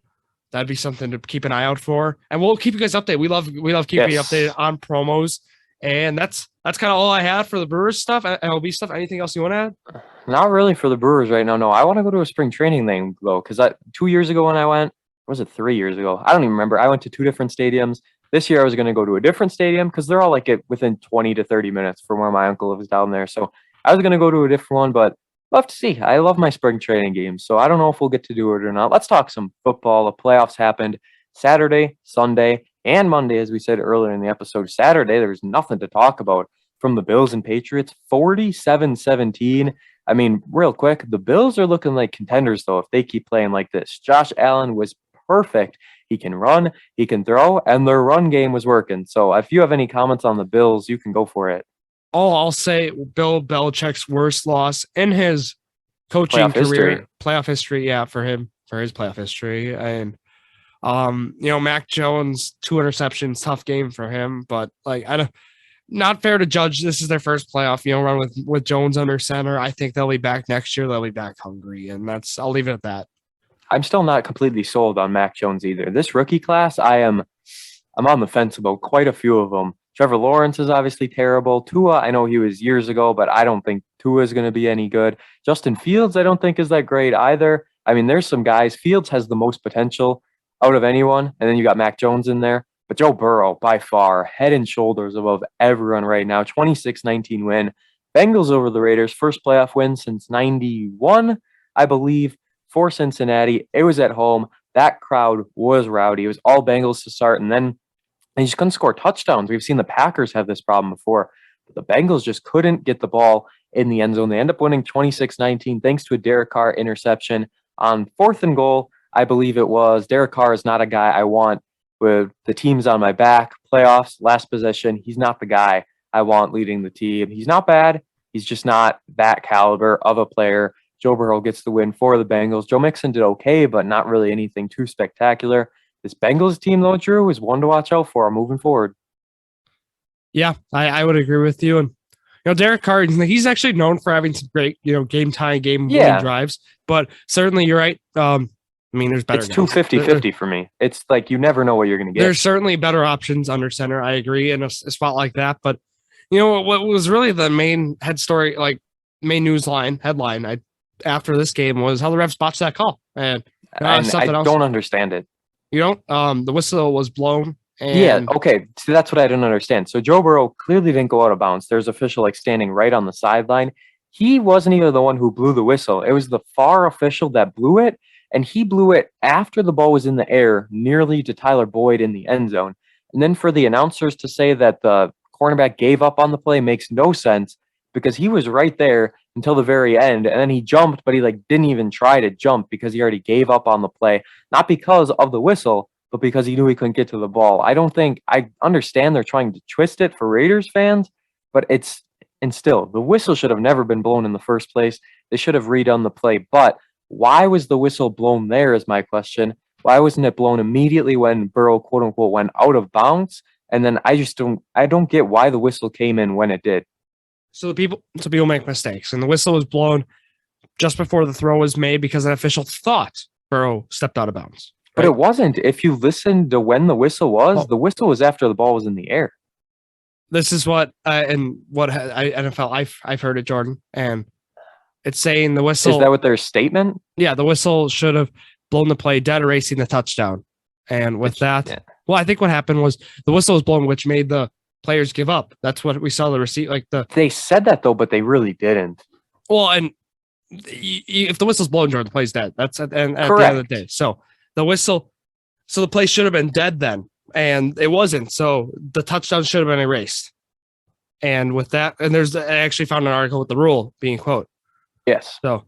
that'd be something to keep an eye out for. And we'll keep you guys updated. We love keeping you updated on promos. And that's kind of all I had for the Brewers stuff, MLB stuff. Anything else you want to add? Not really for the Brewers right now. No, I want to go to a spring training thing though, because 2 years ago when I went, or was it 3 years ago? I don't even remember. I went to 2 different stadiums. This year I was going to go to a different stadium because they're all like within 20 to 30 minutes from where my uncle lives down there. So I was going to go to a different one, but love to see. I love my spring training games, so I don't know if we'll get to do it or not. Let's talk some football. The playoffs happened Saturday, Sunday, and Monday, as we said earlier in the episode. Saturday, there was nothing to talk about from the Bills and Patriots, 47-17. I mean, real quick, the Bills are looking like contenders, though, if they keep playing like this. Josh Allen was perfect. He can run, he can throw, and their run game was working. So if you have any comments on the Bills, you can go for it. I'll say Bill Belichick's worst loss in his coaching career, playoff history. Yeah, for his playoff history. And, Mac Jones, 2 interceptions, tough game for him. But not fair to judge. This is their first playoff, run with Jones under center. I think they'll be back next year. They'll be back hungry. And I'll leave it at that. I'm still not completely sold on Mac Jones either. This rookie class, I'm on the fence about quite a few of them. Trevor Lawrence is obviously terrible. Tua, I know he was years ago, but I don't think Tua is going to be any good. Justin Fields, I don't think is that great either. I mean, there's some guys. Fields has the most potential out of anyone, and then you got Mac Jones in there. But Joe Burrow, by far, head and shoulders above everyone right now. 26-19 win. Bengals over the Raiders. First playoff win since 91, I believe, for Cincinnati. It was at home. That crowd was rowdy. It was all Bengals to start, and then they just couldn't score touchdowns. We've seen the Packers have this problem before. But the Bengals just couldn't get the ball in the end zone. They end up winning 26-19 thanks to a Derek Carr interception on 4th and goal. I believe it was. Derek Carr is not a guy I want with the teams on my back. Playoffs, last possession. He's not the guy I want leading the team. He's not bad. He's just not that caliber of a player. Joe Burrow gets the win for the Bengals. Joe Mixon did okay, but not really anything too spectacular. This Bengals team, though, Drew, is one to watch out for moving forward. Yeah, I would agree with you. And, Derek Carr, he's actually known for having some great, game-tying, game-winning drives. But certainly, you're right. There's better. It's 250-50 for me. It's like you never know what you're going to get. There's certainly better options under center. I agree in a spot like that. But, what was really the main main news headline after this game was how the refs botched that call. And I don't understand it. You don't? The whistle was blown. And okay. See, that's what I don't understand. So Joe Burrow clearly didn't go out of bounds. There's official standing right on the sideline. He wasn't even the one who blew the whistle. It was the FAR official that blew it. and he blew it after the ball was in the air, nearly to Tyler Boyd in the end zone. And then for the announcers to say that the cornerback gave up on the play makes no sense because he was right there until the very end, and then he jumped, but he didn't even try to jump because he already gave up on the play, not because of the whistle, but because he knew he couldn't get to the ball. I understand they're trying to twist it for Raiders fans, but still, the whistle should have never been blown in the first place. They should have redone the play. But why was the whistle blown there is my question. Why wasn't it blown immediately when Burrow, quote unquote, went out of bounds? And then I don't get why the whistle came in when it did. So people make mistakes, and the whistle was blown just before the throw was made because an official thought Burrow stepped out of bounds. Right? But it wasn't. If you listen to when the whistle was, the whistle was after the ball was in the air. This is what NFL I've heard it, Jordan, and it's saying the whistle. Is that what their statement? Yeah, the whistle should have blown the play dead, erasing the touchdown. And with that, yeah. Well, I think what happened was the whistle was blown, which made the players give up. That's what we saw the receipt. They said that though, but they really didn't. Well, and if the whistle's blown, Jordan, the play's dead. That's at the end of the day. So the play should have been dead then. And it wasn't, so the touchdown should have been erased. And with that, I actually found an article with the rule being quote. Yes. So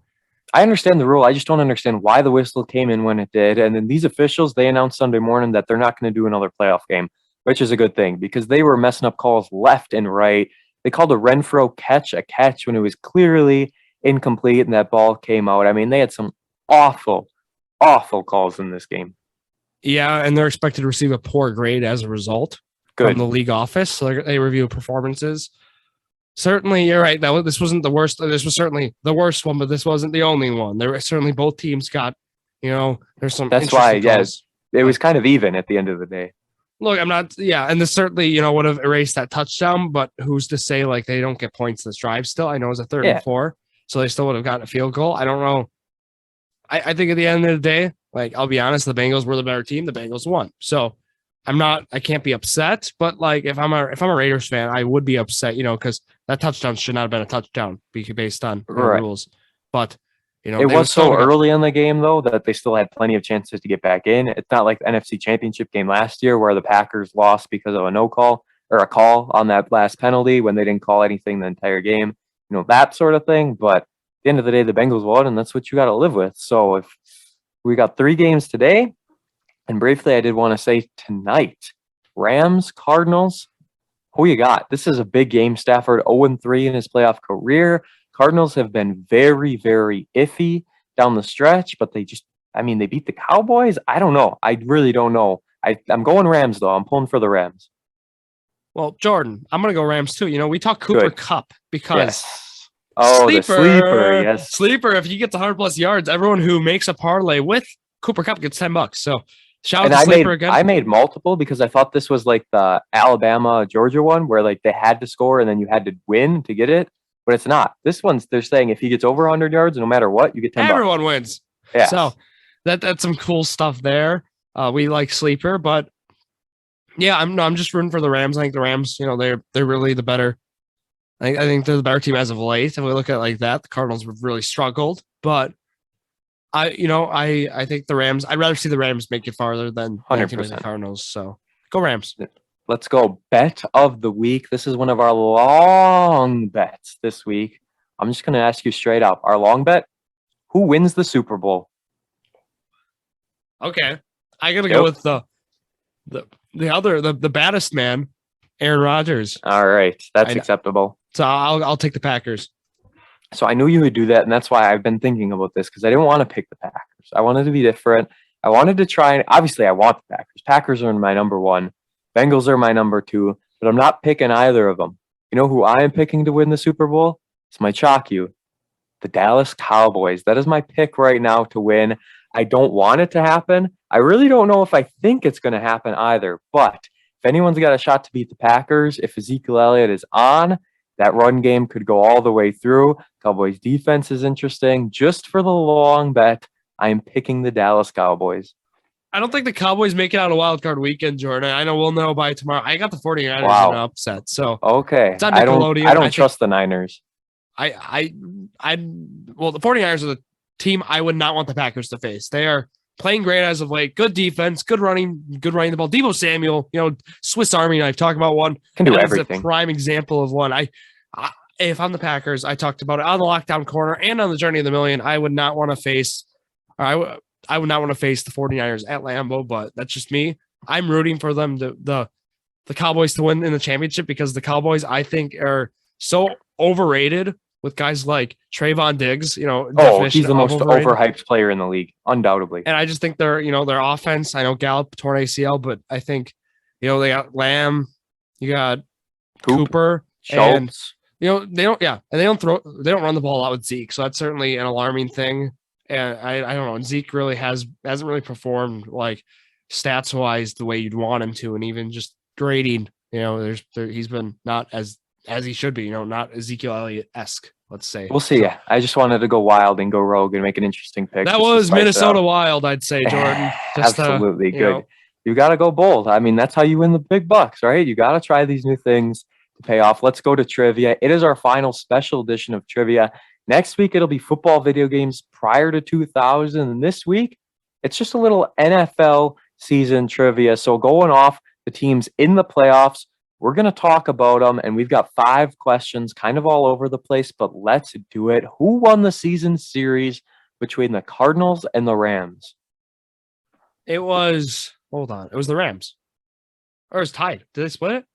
I understand the rule. I just don't understand why the whistle came in when it did. And then these officials, they announced Sunday morning that they're not going to do another playoff game, which is a good thing because they were messing up calls left and right. They called a Renfro catch a catch when it was clearly incomplete and that ball came out. I mean, they had some awful, awful calls in this game. Yeah, and they're expected to receive a poor grade as a result from the league office. So they review performances. Certainly, you're right. This wasn't the worst. This was certainly the worst one, but this wasn't the only one. There were certainly both teams got, there's some. That's why, yes, it was kind of even at the end of the day. Look, I'm not, and this certainly, would have erased that touchdown, but who's to say they don't get points this drive still? I know it was a 3rd and 4, so they still would have gotten a field goal. I don't know. I think at the end of the day, I'll be honest, the Bengals were the better team. The Bengals won. So I can't be upset, but if I'm a Raiders fan, I would be upset, because that touchdown should not have been a touchdown based on rules. But, it was so early in the game, though, that they still had plenty of chances to get back in. It's not like the NFC Championship game last year where the Packers lost because of a no call or a call on that last penalty when they didn't call anything the entire game, that sort of thing. But at the end of the day, the Bengals won, and that's what you got to live with. So if we got 3 games today, and briefly, I did want to say tonight, Rams, Cardinals, who you got? This is a big game. Stafford 0-3 in his playoff career. Cardinals have been very, very iffy down the stretch, but they beat the Cowboys. I don't know. I really don't know. I'm going Rams, though. I'm pulling for the Rams. Well, Jordan, I'm going to go Rams, too. We talk Cooper Kupp because... Yes. Oh, the sleeper, yes. Sleeper, if he gets 100-plus yards, everyone who makes a parlay with Cooper Kupp gets $10. So shout out to Sleeper again. I made multiple because I thought this was the Alabama-Georgia one where they had to score and then you had to win to get it. But it's not. This one's, they're saying if he gets over 100 yards, no matter what, you get $10. Everyone wins. Yeah. So that's some cool stuff there. We like Sleeper, but yeah, I'm just rooting for the Rams. I think the Rams, they're really the better. I think they're the better team as of late. If we look at it like that, the Cardinals have really struggled, but I think the Rams, I'd rather see the Rams make it farther than 100% the Cardinals. So go Rams. Let's go. Bet of the week. This is one of our long bets this week. I'm just going to ask you straight up. Our long bet, who wins the Super Bowl? Okay. I got to go with the baddest man, Aaron Rodgers. All right. That's acceptable. So I'll take the Packers. So I knew you would do that, and that's why I've been thinking about this because I didn't want to pick the Packers. I wanted to be different. I wanted to try, and obviously I want the Packers. Packers are my number 1. Bengals are my number 2, but I'm not picking either of them. You know who I am picking to win the Super Bowl? This might shock you. The Dallas Cowboys. That is my pick right now to win. I don't want it to happen. I really don't know if I think it's going to happen either, but if anyone's got a shot to beat the Packers, if Ezekiel Elliott is on, that run game could go all the way through. Cowboys defense is interesting. Just for the long bet, I am picking the Dallas Cowboys. I don't think the Cowboys make it out of wild card weekend, Jordan. I know we'll know by tomorrow. I got the 49ers in an upset. So okay. I don't trust the Niners. Well, the 49ers are team I would not want the Packers to face. They are playing great as of late. Good defense, good running the ball. Deebo Samuel, Swiss Army knife. Talk about one. Can do That is everything. a prime example of one. If I'm the Packers, I talked about it on the lockdown corner and on the journey of the million. I would not want to face, I would not want to face the 49ers at Lambeau, but that's just me. I'm rooting for them, the Cowboys, to win in the championship, because the Cowboys, I think, are so overrated with guys like Trayvon Diggs. He's the most overhyped player in the league, undoubtedly. And I just think their offense. I know Gallup tore ACL, but I think they got Lamb, you got Cooper, Schultz. And they don't run the ball out with Zeke, so that's certainly an alarming thing. And I don't know, Zeke really hasn't really performed like stats wise the way you'd want him to, and even just grading, he's been not as he should be, not Ezekiel Elliott-esque, let's say. We'll see. Yeah, I just wanted to go wild and go rogue and make an interesting pick. That was Minnesota Wild, I'd say, Jordan. Absolutely good. You got to go bold. I mean, that's how you win the big bucks, right? You got to try these new things to pay off. Let's go to trivia. It is our final special edition of trivia. Next week, it'll be football video games prior to 2000. And this week, it's just a little NFL season trivia. So going off the teams in the playoffs, we're going to talk about them. And we've got 5 questions kind of all over the place, but let's do it. Who won the season series between the Cardinals and the Rams? It was the Rams. Or it was tied. Did they split it?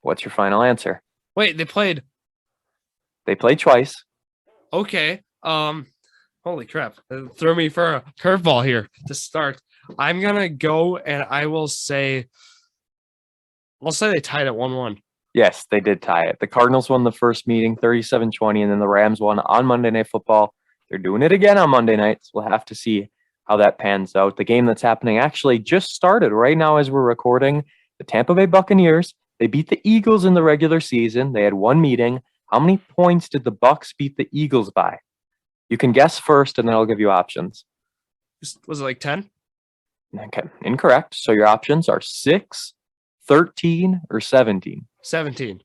What's your final answer? Wait, they played twice. Okay. Holy crap. Throw me for a curveball here to start. I'm going to go and I'll say they tied at 1-1. Yes, they did tie it. The Cardinals won the first meeting 37-20, and then the Rams won on Monday Night Football. They're doing it again on Monday nights. We'll have to see how that pans out. The game that's happening actually just started right now as we're recording. The Tampa Bay Buccaneers, they beat the Eagles in the regular season. They had one meeting. How many points did the Bucs beat the Eagles by? You can guess first, and then I'll give you options. Was it like 10? Okay, incorrect. So your options are 6, 13, or 17. 17.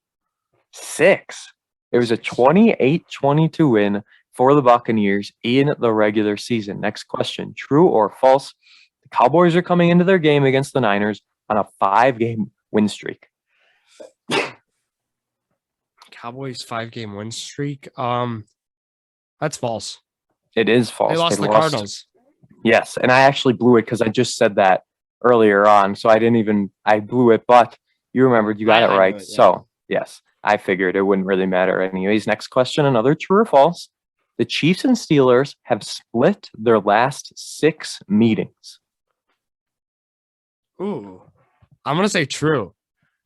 6. It was a 28-22 win for the Buccaneers in the regular season. Next question, true or false? The Cowboys are coming into their game against the Niners on a 5-game win streak. Cowboys 5-game win streak. That's false. It is false. They lost the Cardinals. Yes, and I actually blew it because I just said that earlier on, so I blew it, but you remembered, you got it right. So, yes, I figured it wouldn't really matter anyways. Next question, another true or false. The Chiefs and Steelers have split their last 6 meetings. Ooh, I'm going to say true.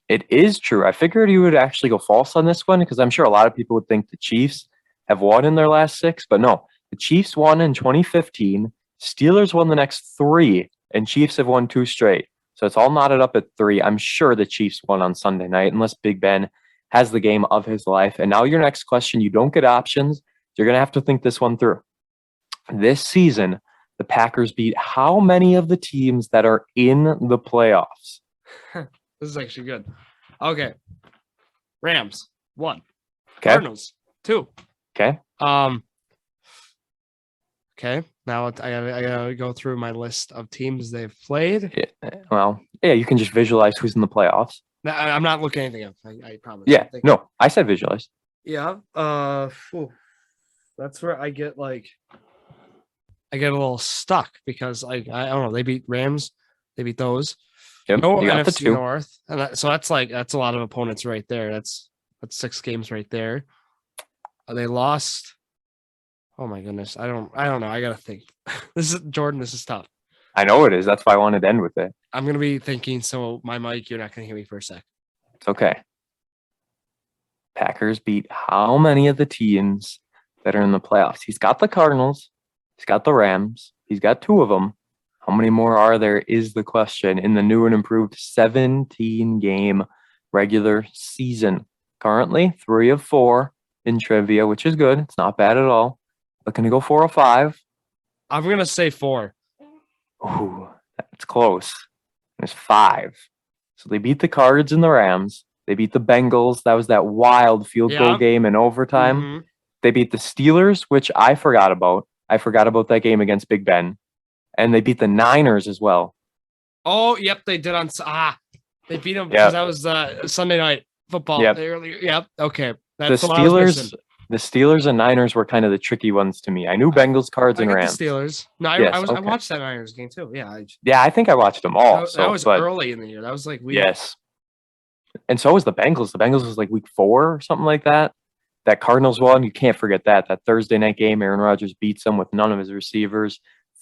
It is true. I figured you would actually go false on this one because I'm sure a lot of people would think the Chiefs have won in their last 6, but no. The Chiefs won in 2015, Steelers won the next 3, and Chiefs have won 2 straight. So it's all knotted up at 3. I'm sure the Chiefs won on Sunday night, unless Big Ben has the game of his life. And now your next question, you don't get options. You're going to have to think this one through. This season, the Packers beat how many of the teams that are in the playoffs? This is actually good. Okay. Rams, 1. Okay. Cardinals, 2. Okay. Okay. Now I gotta go through my list of teams they've played. Yeah, you can just visualize who's in the playoffs. I'm not looking anything up. I promise. Yeah. No, I said visualize. Yeah. That's where I get a little stuck because I don't know. They beat Rams. They beat those. Yep. No you got NFC the 2. North, and so that's a lot of opponents right there. That's 6 games right there. They lost. Oh my goodness, I don't know. I gotta think. This is tough. I know it is. That's why I wanted to end with it. I'm gonna be thinking. So my mic, you're not gonna hear me for a sec. It's okay. Packers beat how many of the teams that are in the playoffs? He's got the Cardinals. He's got the Rams. He's got 2 of them. How many more are there is the question in the new and improved 17-game regular season. Currently, 3 of 4 in trivia, which is good. It's not bad at all. Looking to go 4 or 5. I'm going to say 4. Ooh, that's close. There's 5. So they beat the Cards and the Rams. They beat the Bengals. That was that wild field goal game in overtime. Mm-hmm. They beat the Steelers, which I forgot about. I forgot about that game against Big Ben. And they beat the Niners as well. Oh, yep, they did they beat them Yeah. because that was Sunday night football. Yep. Earlier. Yep. Okay. The That's what I was missing. Steelers and Niners were kind of the tricky ones to me. I knew Bengals, Cards, I and got Rams. the Steelers. No, I Yes, I watched that Niners game too. Yeah. Yeah, I think I watched them all. That was early in the year. That was like yes. And so was the Bengals. The Bengals was like week 4 or something like that. That Cardinals one, you can't forget that. That Thursday night game, Aaron Rodgers beats them with none of his receivers.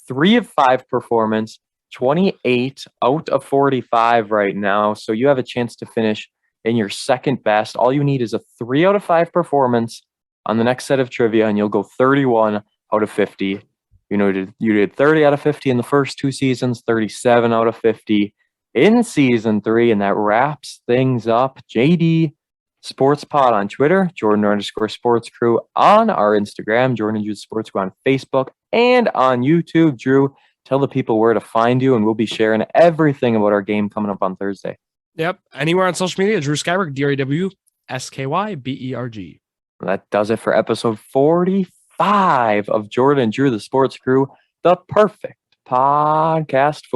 3 of 5 performance, 28 out of 45 right now. So you have a chance to finish in your second best. All you need is a 3 out of 5 performance on the next set of trivia, and you'll go 31 out of 50. You know, you did 30 out of 50 in the first 2 seasons, 37 out of 50 in season 3, and that wraps things up. JD Sports Pod on Twitter, Jordan_Sports Crew on our Instagram, Jordan and Drew Sports Crew on Facebook and on YouTube. Drew, tell the people where to find you, and we'll be sharing everything about our game coming up on Thursday. Yep. Anywhere on social media, Drew Skyberg, DREWSKYBERG. That does it for episode 45 of Jordan and Drew, the Sports Crew, the perfect podcast for